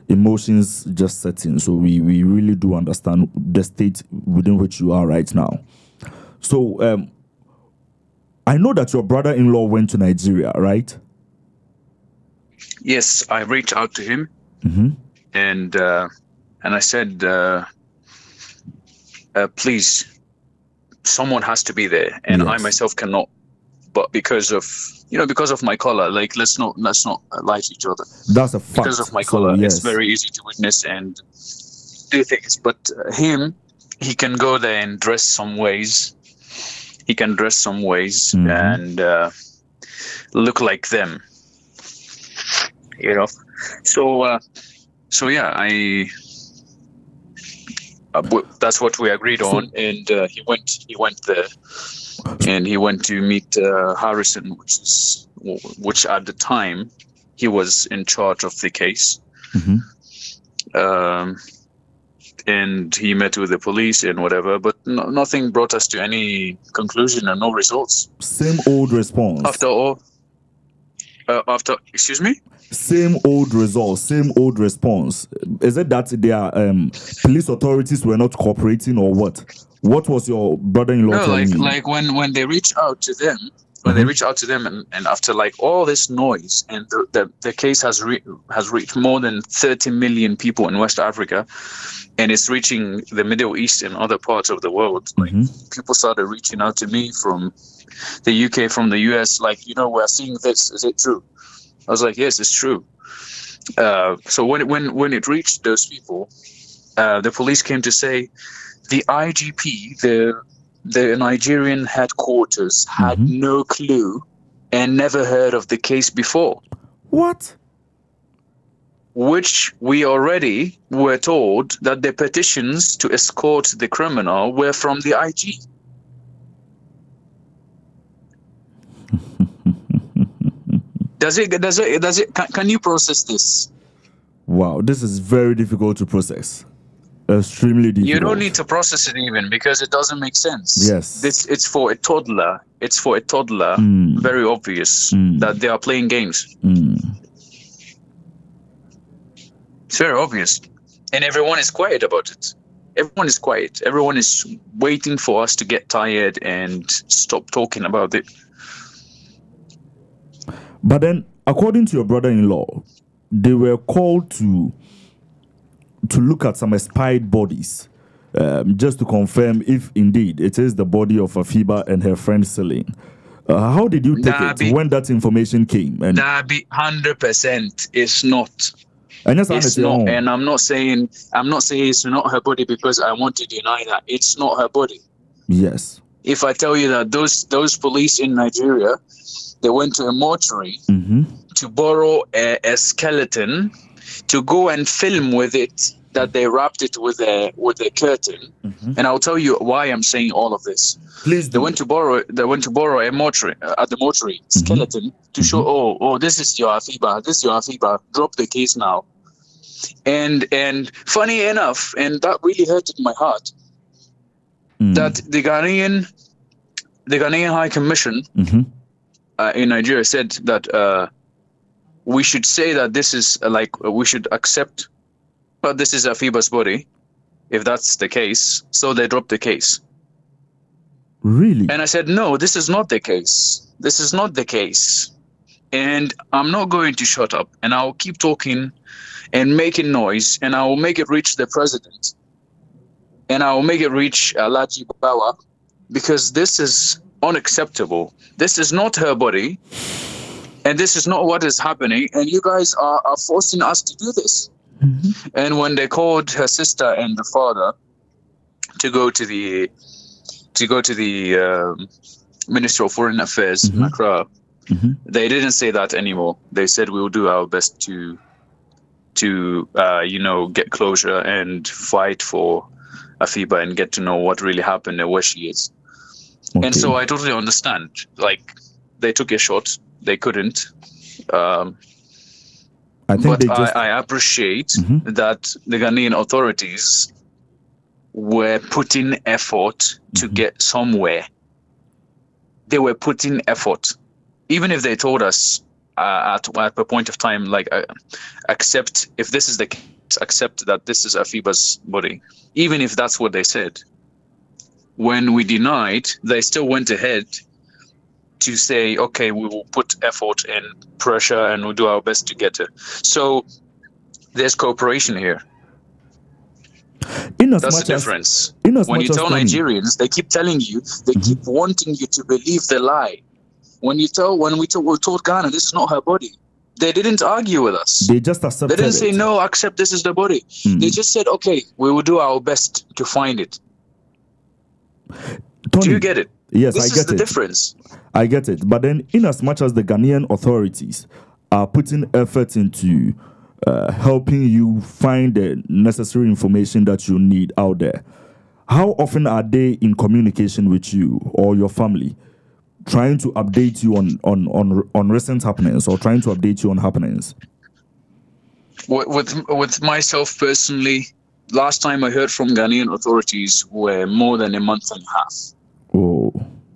Emotions just set in, so we really do understand the state within which you are right now. So I know that your brother-in-law went to Nigeria, right? Yes, I reached out to him, and I said, please, someone has to be there, and I myself cannot. But because of my color, like let's not lie to each other. That's a fact. Because of my color, it's very easy to witness and do things. But he can go there and dress some ways. He can dress some ways and look like them. So yeah, that's what we agreed on, and he went there, and he went to meet Harrison, which at the time he was in charge of the case. and he met with the police and whatever, but nothing brought us to any conclusion and no results. Same old response. Excuse me? Same old results, same old response. Is it that their police authorities were not cooperating, or what? What was your brother-in-law telling you? Like when they reach out to them, and after like all this noise, and the case has reached more than 30 million people in West Africa, and it's reaching the Middle East and other parts of the world. Like people started reaching out to me from the UK, from the US, like, we're seeing this. Is it true? I was like, yes, it's true. So when it reached those people, the police came to say the IGP, the Nigerian headquarters, had no clue and never heard of the case before. What? Which we already were told that the petitions to escort the criminal were from the IG. Can you process this? Wow, this is very difficult to process. Extremely difficult. You don't need to process it even, because it doesn't make sense. Yes. It's for a toddler. It's for a toddler. Very obvious that they are playing games. It's very obvious. And everyone is quiet about it. Everyone is quiet. Everyone is waiting for us to get tired and stop talking about it. But then, according to your brother-in-law, they were called to look at some expired bodies, just to confirm if indeed it is the body of Afiba and her friend Celine. How did you take it when that information came? And that be 100%. It's not. And it's not. And I'm not saying it's not her body because I want to deny that. It's not her body. Yes. If I tell you that those police in Nigeria, they went to a mortuary to borrow a skeleton to go and film with it, that they wrapped it with a curtain. And I'll tell you why I'm saying all of this. Please do. They went to borrow a mortuary at the mortuary skeleton to show, oh, this is your Afiba, this is your Afiba, drop the case now. And funny enough, and that really hurted my heart, that the Ghanaian High Commission in Nigeria said that we should say that this is we should accept, but this is Afiba's body, if that's the case. So they dropped the case. Really? And I said, no, this is not the case. This is not the case. And I'm not going to shut up. And I'll keep talking and making noise. And I will make it reach the president. And I will make it reach Alhaji Bawa. Because this is unacceptable. This is not her body. And this is not what is happening. And you guys are forcing us to do this. And when they called her sister and the father to go to the Ministry of Foreign Affairs in Accra, they didn't say that anymore. They said we will do our best to get closure and fight for Afiba and get to know what really happened and where she is. Okay. And so I totally understand. Like, they took a shot, they couldn't. I appreciate that the Ghanaian authorities were putting effort to get somewhere. They were putting effort. Even if they told us at a point of time, like, accept, if this is the case, accept that this is Afiba's body. Even if that's what they said. When we denied, they still went ahead to say, okay, we will put effort and pressure and we'll do our best to get it. So there's cooperation here. That's the difference. When you tell Nigerians, they keep telling you, they keep wanting you to believe the lie. When we told Ghana, this is not her body. They didn't argue with us. They just accepted it. They didn't say, no, accept this is the body. They just said, okay, we will do our best to find it. Tony, do you get it? Yes, this I get is the it. difference. I get it. But then, in as much as the Ghanaian authorities are putting effort into helping you find the necessary information that you need out there, how often are they in communication with you or your family, trying to update you on recent happenings or trying to update you on happenings? With myself personally, last time I heard from Ghanaian authorities were more than a month and a half. Oh,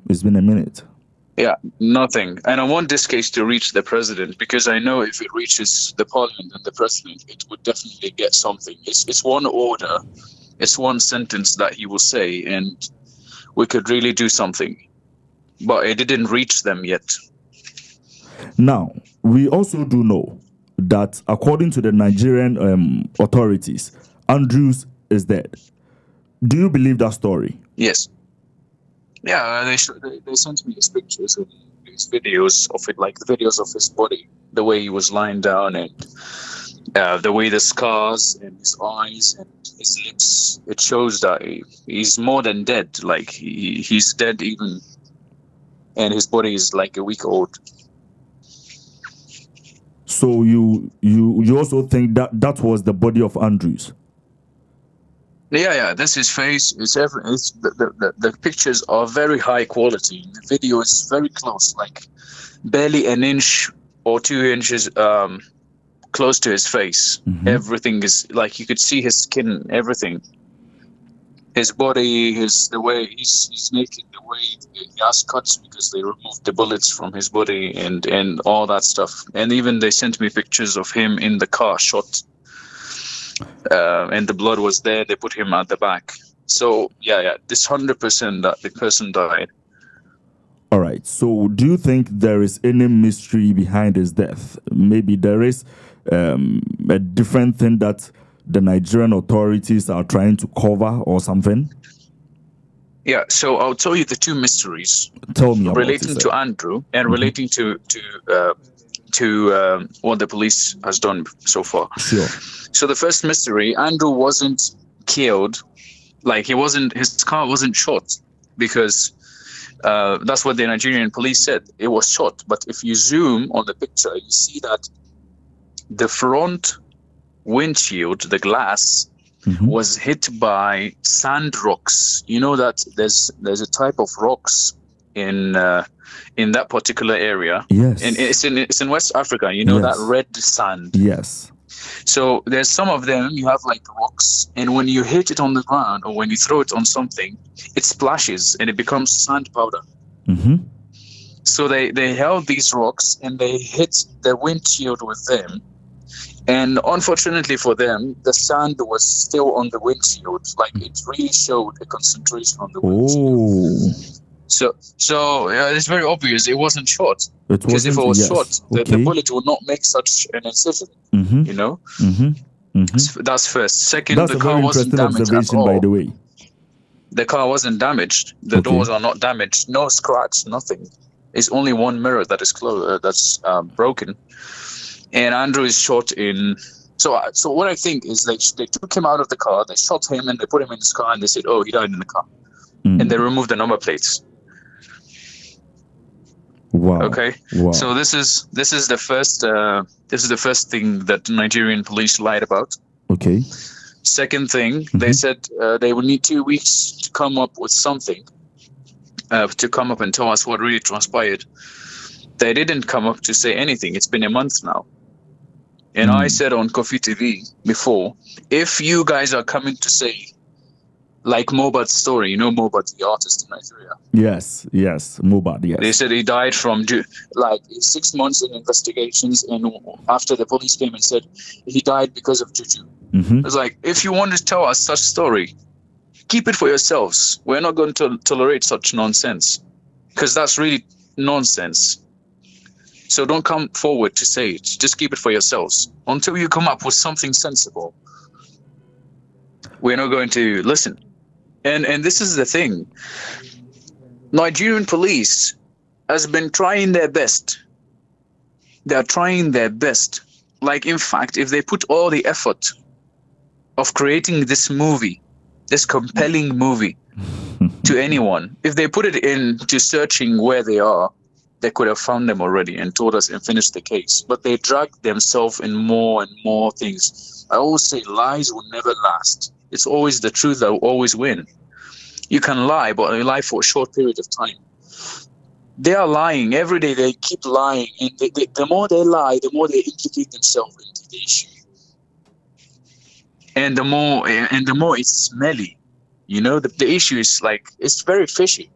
it's been a minute. Yeah, nothing. And I want this case to reach the president, because I know if it reaches the parliament and the president, it would definitely get something. It's one order, it's one sentence that he will say, and we could really do something. But it didn't reach them yet. Now, we also do know that according to the Nigerian authorities, Andrews is dead. Do you believe that story? Yes. Yeah, they sent me his pictures and his videos of it, like the videos of his body, the way he was lying down, and the way the scars and his eyes and his lips. It shows that he's more than dead. Like he's dead even, and his body is like a week old. So you also think that was the body of Andrews? Yeah. That's his face. The pictures are very high quality. The video is very close, like barely an inch or 2 inches close to his face. Mm-hmm. Everything is like you could see his skin, everything. His body, the way he's naked, the way he has cuts because they removed the bullets from his body and all that stuff. And even they sent me pictures of him in the car shot. And the blood was there. They put him at the back. So yeah, this 100% that the person died. All right. So do you think there is any mystery behind his death? Maybe there is a different thing that the Nigerian authorities are trying to cover or something? Yeah. So I'll tell you the two mysteries. Tell me about relating to Andrew and mm-hmm. relating to what the police has done so far. Sure. So the first mystery, Andrew wasn't killed, like his car wasn't shot, because that's what the Nigerian police said. It was shot. But if you zoom on the picture, you see that the front windshield, the glass, mm-hmm. was hit by sand rocks. You know that there's a type of rocks in that particular area. Yes. And it's in West Africa. You know, yes. That red sand. Yes. So there's some of them, you have like rocks, and when you hit it on the ground or when you throw it on something, it splashes and it becomes sand powder. Mm-hmm. So they held these rocks and they hit the windshield with them. And unfortunately for them, the sand was still on the windshield. Like it really showed a concentration on the windshield. Oh. So it's very obvious it wasn't shot. Because if it was shot, the bullet would not make such an incision. Mm-hmm. You know? Mm-hmm. Mm-hmm. That's first. Second, that's the car wasn't damaged at all. By the way. The car wasn't damaged. The doors are not damaged. No scratch, nothing. It's only one mirror that is that's broken. And Andrew is shot in. So what I think is they took him out of the car, they shot him, and they put him in his car, and they said, "Oh, he died in the car," and they removed the number plates. Wow. Okay. Wow. So this is the first thing that Nigerian police lied about. Okay. Second thing, they said they would need 2 weeks to come up with something, to come up and tell us what really transpired. They didn't come up to say anything. It's been a month now. And I said on Coffee TV before, if you guys are coming to say, like Mohbad's story, you know Mohbad, the artist in Nigeria. Yes, Mohbad, yes. They said he died from like 6 months in investigations, and after the police came and said he died because of juju. Mm-hmm. It's like, if you want to tell us such story, keep it for yourselves. We're not going to tolerate such nonsense, because that's really nonsense. So don't come forward to say it. Just keep it for yourselves until you come up with something sensible. We're not going to listen. And this is the thing. Nigerian police has been trying their best. They're trying their best. Like, in fact, if they put all the effort of creating this movie, this compelling movie to anyone, if they put it into searching where they are, they could have found them already and told us and finished the case. But they dragged themselves in more and more things. I always say lies will never last. It's always the truth that will always win. You can lie, but you lie for a short period of time. They are lying. Every day they keep lying. And the more they lie, the more they implicate themselves into the issue. and the more it's smelly. You know, the issue is like it's very fishy.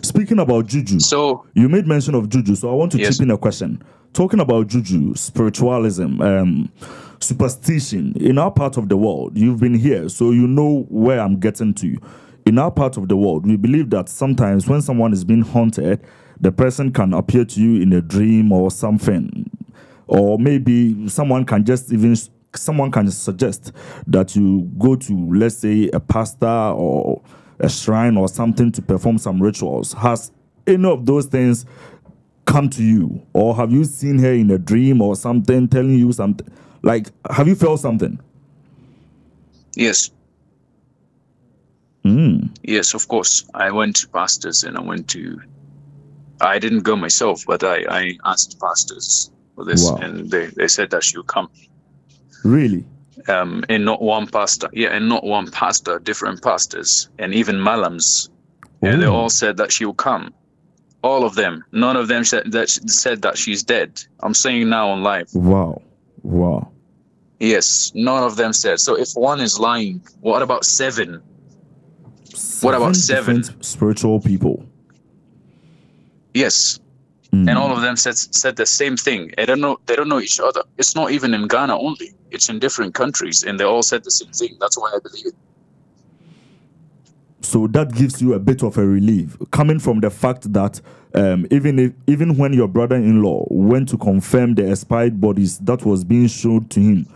Speaking about juju, so you made mention of juju, so I want to chip in a question. Talking about juju, spiritualism, superstition in our part of the world. You've been here, so you know where I'm getting to. In our part of the world, we believe that sometimes when someone is being haunted, the person can appear to you in a dream or something, or maybe someone can suggest that you go to, let's say, a pastor or a shrine or something to perform some rituals. Has any of those things come to you, or have you seen her in a dream or something telling you something? Like, have you felt something? Yes. Yes, of course. I went to pastors and I didn't go myself, but I asked pastors for this. Wow. And they said that she'll come. Really? And not one pastor. Yeah, and not one pastor, different pastors, and even malams. And they all said that she'll come. All of them. None of them said that she's dead. I'm saying now on live. Wow. Yes, none of them said. So if one is lying, what about seven? What about seven spiritual people? Yes. And all of them said the same thing. They don't know each other. It's not even in Ghana only. It's in different countries, and they all said the same thing. That's why I believe it. So that gives you a bit of a relief, coming from the fact that even when your brother-in-law went to confirm the expired bodies that was being shown to him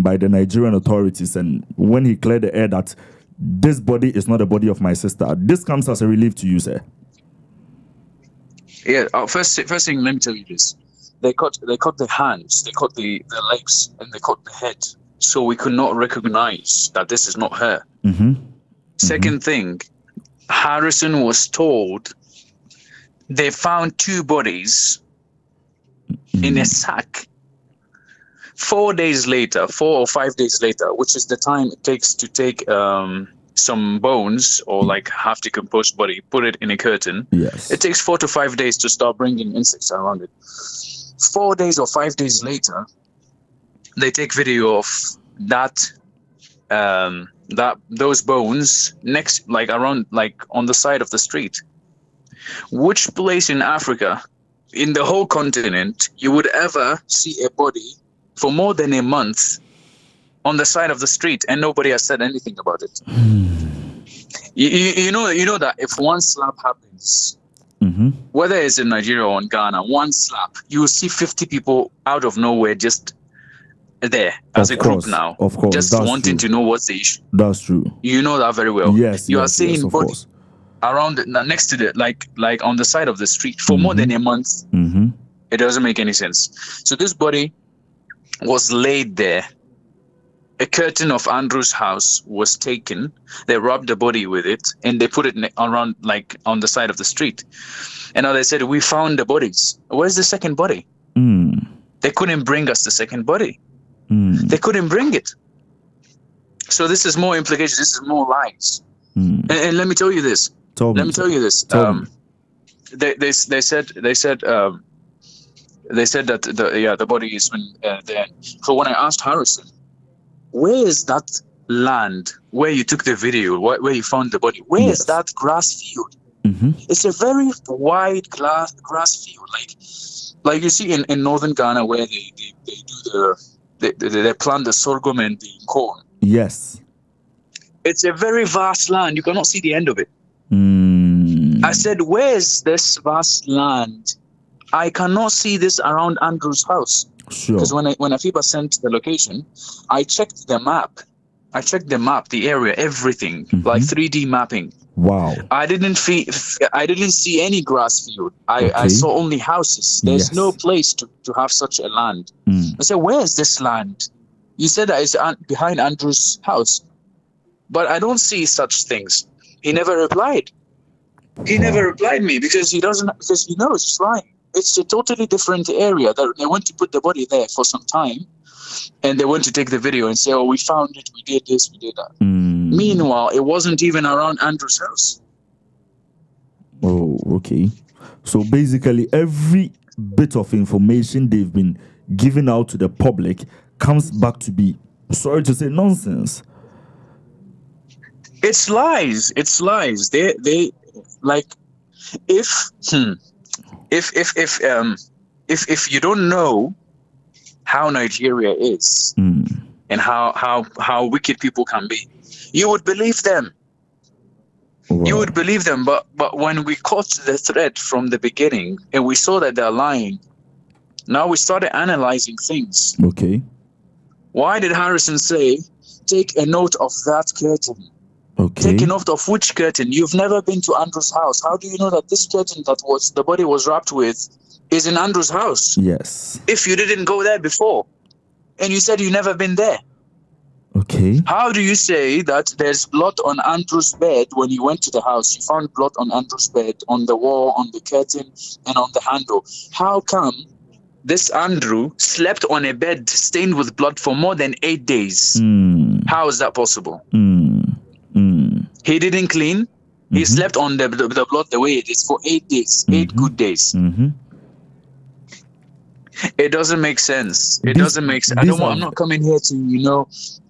by the Nigerian authorities, and when he cleared the air that this body is not the body of my sister, this comes as a relief to you, sir. Yeah. First thing, let me tell you this: they cut the hands, they cut the legs, and they cut the head, so we could not recognize that this is not her. Second thing, Harrison was told they found two bodies in a sack. 4 days later, 4 or 5 days later, which is the time it takes to take some bones or like half decomposed body, put it in a curtain. Yes. It takes 4 to 5 days to start bringing insects around it. 4 days or 5 days later, they take video of those bones next, like around, like on the side of the street. Which place in Africa, in the whole continent, you would ever see a body for more than a month on the side of the street and nobody has said anything about it? You know that if one slap happens, whether it's in Nigeria or in Ghana, one slap, you will see 50 people out of nowhere just there as a group now, of course, just wanting to know what's the issue. That's true. You know that very well. Yes, you are seeing body around next to the like on the side of the street for more than a month. It doesn't make any sense. So this body was laid there. A curtain of Andrew's house was taken. They rubbed the body with it and they put it around, like on the side of the street. And now they said, we found the bodies. Where's the second body? They couldn't bring us the second body. They couldn't bring it. So this is more implications. This is more lies. And let me tell you this. They said that the body is there. So when I asked Harrison, where is that land where you took the video, where you found the body? Where is that grass field? It's a very wide grass field, like you see in northern Ghana, where they plant the sorghum and the corn. Yes, it's a very vast land. You cannot see the end of it. I said, where is this vast land? I cannot see this around Andrew's house. Sure. Because when Afiba sent the location, I checked the map. The area, everything, like 3D mapping. Wow. I didn't see any grass field. I saw only houses. There's no place to have such a land. I said, where is this land? You said that it's behind Andrew's house. But I don't see such things. He never replied. He never replied me because he knows it's lying. It's a totally different area. They went to put the body there for some time, and they went to take the video and say, oh, we found it, we did this, we did that. Meanwhile, it wasn't even around Andrew's house. Oh, okay. So basically, every bit of information they've been giving out to the public comes back to be Sorry to say nonsense. It's lies. It's lies. They like if you don't know how Nigeria is and how wicked people can be, you would believe them. Wow. You would believe them, but when we caught the thread from the beginning and we saw that they're lying, now we started analyzing things. Okay. Why did Harrison say, take a note of that curtain? Okay. Take a note of which curtain? You've never been to Andrew's house. How do you know that this curtain that the body was wrapped with is in Andrew's house? Yes. If you didn't go there before, and you said you never been there. Okay. How do you say that there's blood on Andrew's bed when you went to the house? You found blood on Andrew's bed, on the wall, on the curtain, and on the handle. How come this Andrew slept on a bed stained with blood for more than 8 days? How is that possible? He didn't clean. He slept on the blood the way it is for 8 days, 8 good days. It doesn't make sense. It doesn't make sense. I'm not coming here to,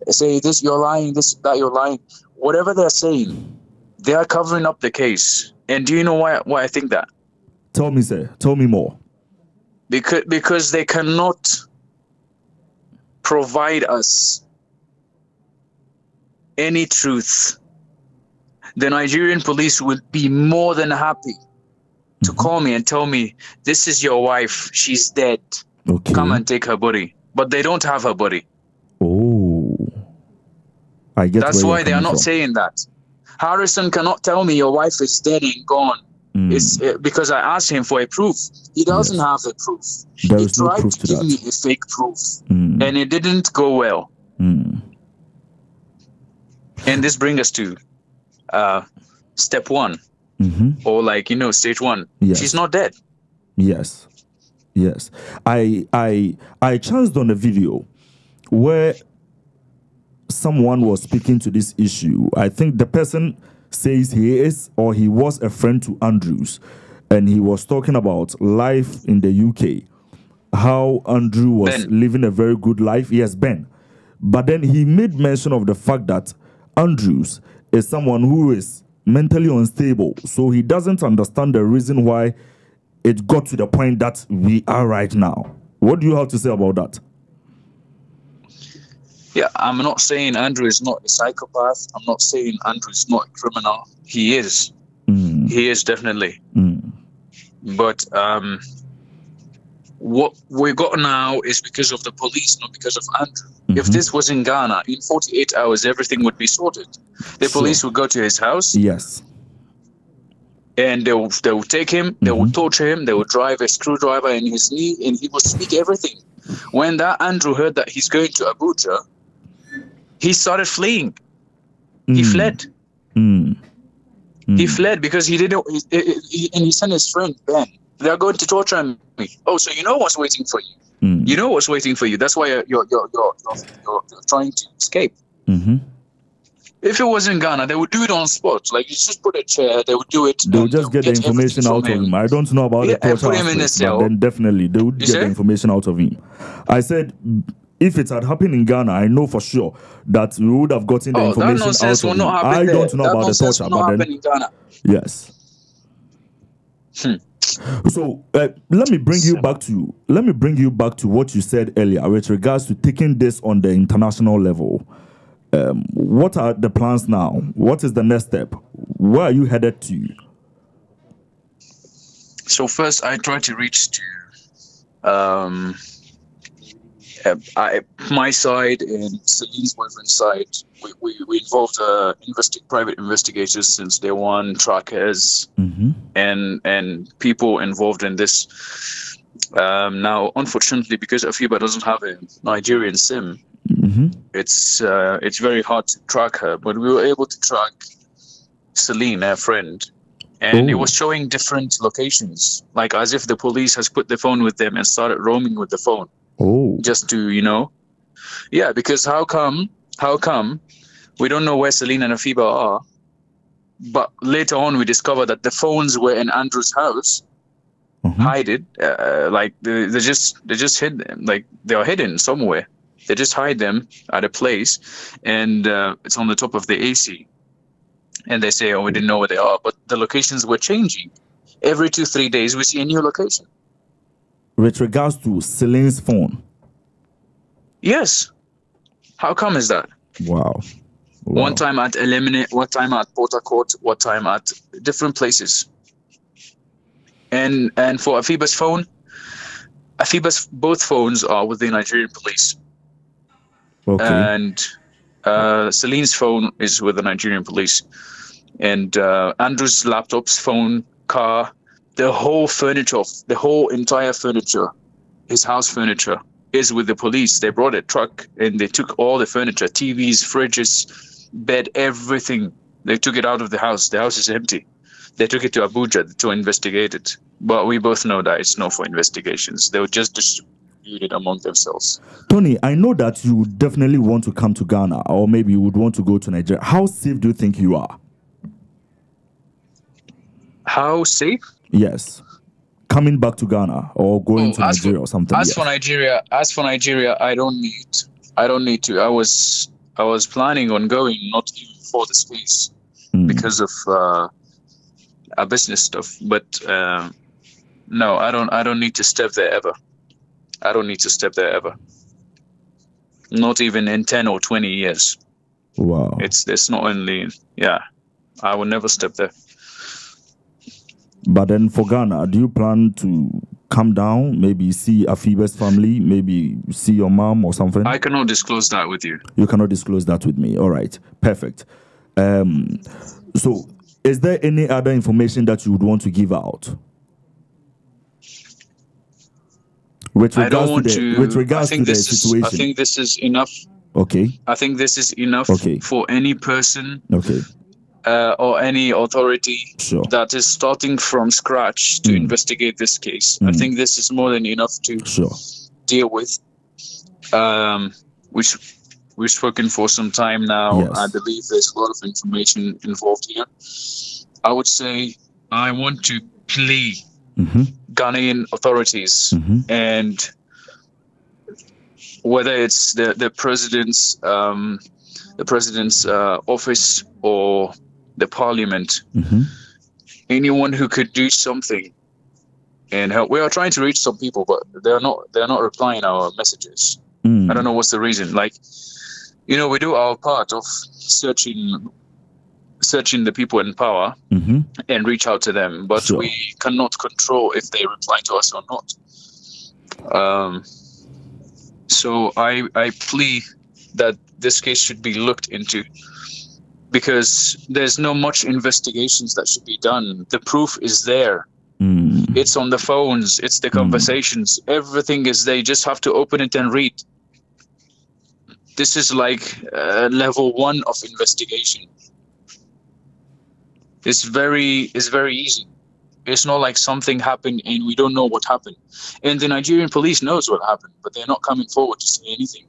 say this, you're lying, this, that, you're lying. Whatever they're saying, they are covering up the case. And do you know why I think that? Tell me, sir. Tell me more. Because they cannot provide us any truth. The Nigerian police would be more than happy to call me and tell me, this is your wife, she's dead. Okay. Come and take her body. But they don't have her body. Oh. I get That's why they are not from. saying that. Harrison cannot tell me your wife is dead and gone. It's because I asked him for a proof. He doesn't have the proof. There he is no tried proof to to give that. me a fake proof. And it didn't go well. And this brings us to step one. Or stage one. Yes. She's not dead. Yes. I chanced on a video where someone was speaking to this issue. I think the person says he is or he was a friend to Andrews, and he was talking about life in the UK, how Andrew was living a very good life. Yes, Ben. But then he made mention of the fact that Andrews is someone who is mentally unstable, so he doesn't understand the reason why it got to the point that we are right now. What do you have to say about that? Yeah, I'm not saying Andrew is not a psychopath. I'm not saying Andrew is not a criminal. He is. He is definitely. But what we got now is because of the police, not because of Andrew. If this was in Ghana, in 48 hours, everything would be sorted. The police would go to his house. Yes. And they will take him, they will torture him, they will drive a screwdriver in his knee, and he will speak everything. When that Andrew heard that he's going to Abuja, he started fleeing. He fled. He fled because he didn't, and he sent his friend, Ben. They're going to torture me. Oh, so you know what's waiting for you. You know what's waiting for you. That's why you're trying to escape. If it was in Ghana, they would do it on spot. Like, you just put a chair, they would do it. They would just get the information out of him. I don't know about the torture put him in a cell. but then definitely they would get the information out of him. I said, if it had happened in Ghana, I know for sure that we would have gotten the information out of him. I don't know about the torture, but then in Ghana. Yes. So let me bring you back to what you said earlier with regards to taking this on the international level. What are the plans now? What is the next step? Where are you headed to? So first, I try to reach to my side and Celine's boyfriend's side. We involved private investigators since day one, trackers, and people involved in this. Now, unfortunately, because Afiba doesn't have a Nigerian SIM, it's very hard to track her. But we were able to track Celine, our friend, and it was showing different locations, like as if the police has put the phone with them and started roaming with the phone. Just to, yeah, because how come we don't know where Celine and Afiba are, but later on we discovered that the phones were in Andrew's house, hidden, like they just hid them, like they are hidden somewhere. They just hide them at a place, and it's on the top of the AC. And they say, oh, we didn't know where they are. But the locations were changing. Every 2-3 days, we see a new location. With regards to Celine's phone? Yes. How come is that? Wow. One time at Eliminate, one time at Port Harcourt, one time at different places. And for Afiba's phone, Afiba's both phones are with the Nigerian police. Okay. And Celine's phone is with the Nigerian police. And Andrew's laptops, phone, car, the whole furniture, the whole entire furniture, his house furniture, is with the police. They brought a truck and they took all the furniture, TVs, fridges, bed, everything. They took it out of the house. The house is empty. They took it to Abuja to investigate it. But we both know that it's not for investigations. They would just distribute it among themselves. Tony, I know that you definitely want to come to Ghana, or maybe you would want to go to Nigeria. How safe do you think you are? How safe? Yes. Coming back to Ghana or going to Nigeria or something. As for Nigeria, I don't need to. I was planning on going, not even for the space, because of our business stuff. But no, I don't need to step there ever. I don't need to step there ever. Not even in 10 or 20 years. Wow. It's not only, I will never step there. But then for Ghana, do you plan to come down, maybe see Afiba's family, maybe see your mom or something? I cannot disclose that with you. You cannot disclose that with me. All right. Perfect. So is there any other information that you would want to give out? With regards to the situation. I think this is enough. Okay. I think this is enough for any person. Okay. Or any authority that is starting from scratch to investigate this case. I think this is more than enough to deal with. We've spoken for some time now. Yes. I believe there's a lot of information involved here. I would say I want to plea Ghanaian authorities and whether it's the president's office or the parliament, anyone who could do something and help. We are trying to reach some people, but they're not replying our messages. I don't know what's the reason. Like, we do our part of searching the people in power and reach out to them, but we cannot control if they reply to us or not. So I plea that this case should be looked into, because there's no much investigations that should be done. The proof is there. It's on the phones. It's the conversations. Everything is there. You just have to open it and read. This is like level 1 of investigation. It's very easy. It's not like something happened and we don't know what happened. And the Nigerian police knows what happened, but they're not coming forward to say anything.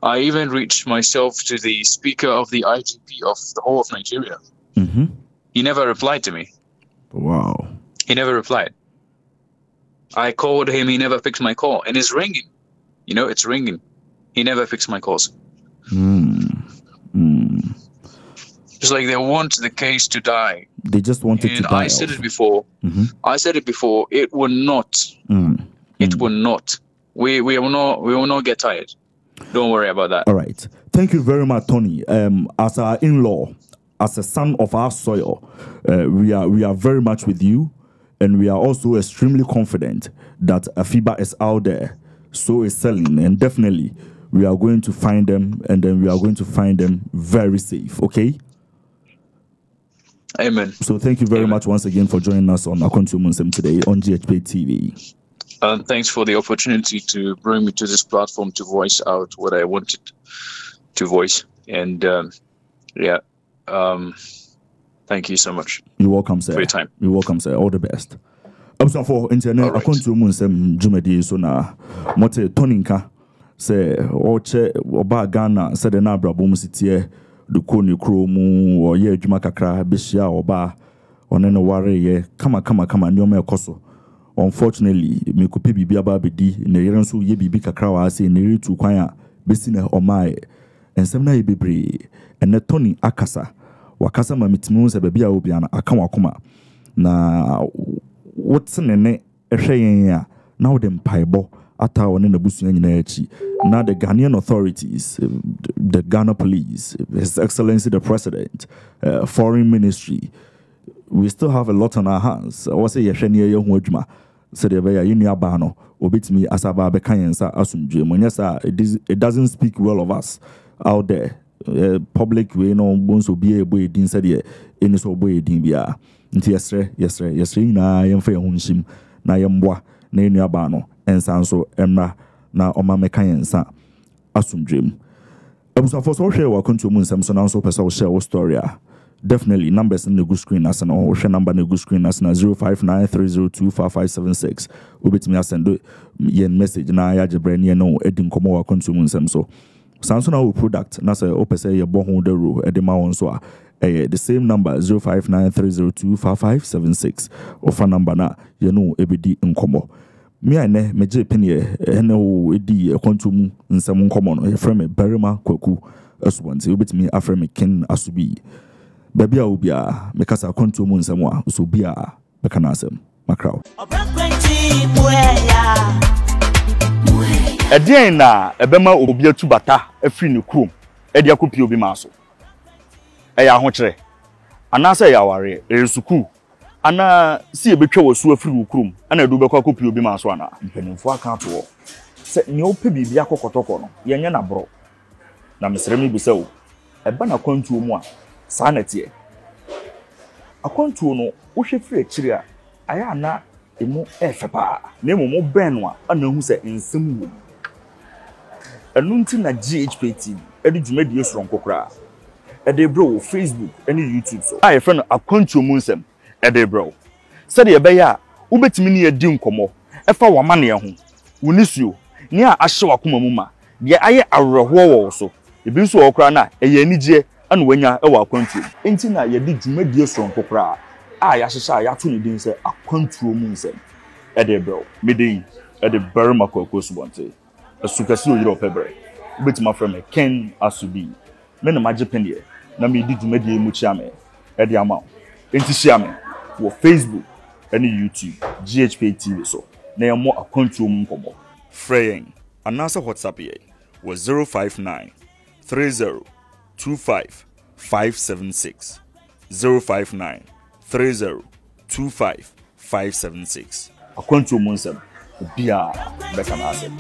I even reached myself to the speaker of the IGP of the whole of Nigeria. He never replied to me. Wow. He never replied. I called him. He never picks my call. And it's ringing. It's ringing. He never picks my calls. It's like they want the case to die. They just want it to die. I said it before. I said it before. It will not. It will not. We will not get tired. Don't worry about that. All right. Thank you very much, Tony. As our in-law, as a son of our soil, we are very much with you, and we are also extremely confident that Afiba is out there. So is Celine, and definitely we are going to find them, and then we are going to find them very safe. Okay. Amen. So thank you very much once again for joining us on Akonto Munsem today on GhPage TV. Thanks for the opportunity to bring me to this platform to voice out what I wanted to voice. And thank you so much. You're welcome, sir. For your time. You're welcome, sir. All the best. So for internet, Akonto Munsem Jumedi so na mote Toninka say oche oba Ghana said na brabo musitie de ko ne kro mu o ye adwuma kakra behia oba onene ware ye kama nyoma ekoso. Unfortunately, me could be aba bedi ne yere nso ye bibi kakra wa ase ne retu kwan a besina omae ensem na yebebre ene Tony akasa wakasa ma mitimi se baabi a obi ana aka wakoma na what's nene ehwe yen a na wo dem paibo ata woni na busu nyina achi na the Ghanaian authorities, the Ghana police, His Excellency the President, Foreign Ministry, we still have a lot on our hands. I was say yehwe ne ye ho adwuma said the way you nuaba no obetimi asaba be kan yensa asumdwe monyasa it doesn't speak well of us out there. Public we no bonso be ebo edin said ye eni so bo edin bia nti yesre na yemfa ye hunshim na yemboa na nuaba no ensa so emra na oma meka yensa asumdwem abusafo so hwe wa kontu mu nsam so na so pesa wo share wo story definitely numbers in the good screen as no hwe number in the good screen as na 0593025576 obetimi asendo ye message na ya GhPage ne no edi nkomo wa kontu mu nsam so sanso na wo product na say opese ye bo ho the ro edema won so the same number 0593025576 ofa number na ye no ebedi nkomo me ane me GhPage ene wo edi kontum nsam nkomo no ye frame Berima Kwaku asubonte obetimi aframe Ken Asubi baby a obia me kasa kontum nsam a so bia be kana asem makraw Edien na ebema obi atu bata afiri ne kurom edi akopi obi maso eya ho kire anase ya ware esuku ana si ebetwa wasu afiri kurom ana edu bekwa akopi obi maso ana mpanimfo aka to se ne ope bibia akokotoko no yenye na bro na mesrem ni bisa o eba na kwantuo mu a sa na tie akwantuo no wo hwe firi akiri a aya na emu efepa na emu ben a ana hu se nsem wo enunti na GhPage TV edi dwumadi esron kokra ede bro Facebook eni YouTube so ai friend akwantuo mu nsem ede bro said ye be ya ubetimi ne edi nkomo efa wama ne ho wonisuo ne a ahye wakoma mu ma de aye awerho wo so ebi nso okra na eye anigye ana wanya e wa akwantuo enti na ye di dwumadi esron kokra a ya hyehya ya to ne din se akwantuo mu nsem ede bro medei ede Berima Kwaku subonte asukasi oyiro opebre betima from Ken Asubi me na GhPage na me di dwumadi emu chiame ede ama enti chiame wo Facebook and YouTube GhPage TV so na yemo akwantuo mu nkomo fraying anasa WhatsApp ye was 059 30 25 576 059 30 25 576 akwantuo mu nsem bia beka na ase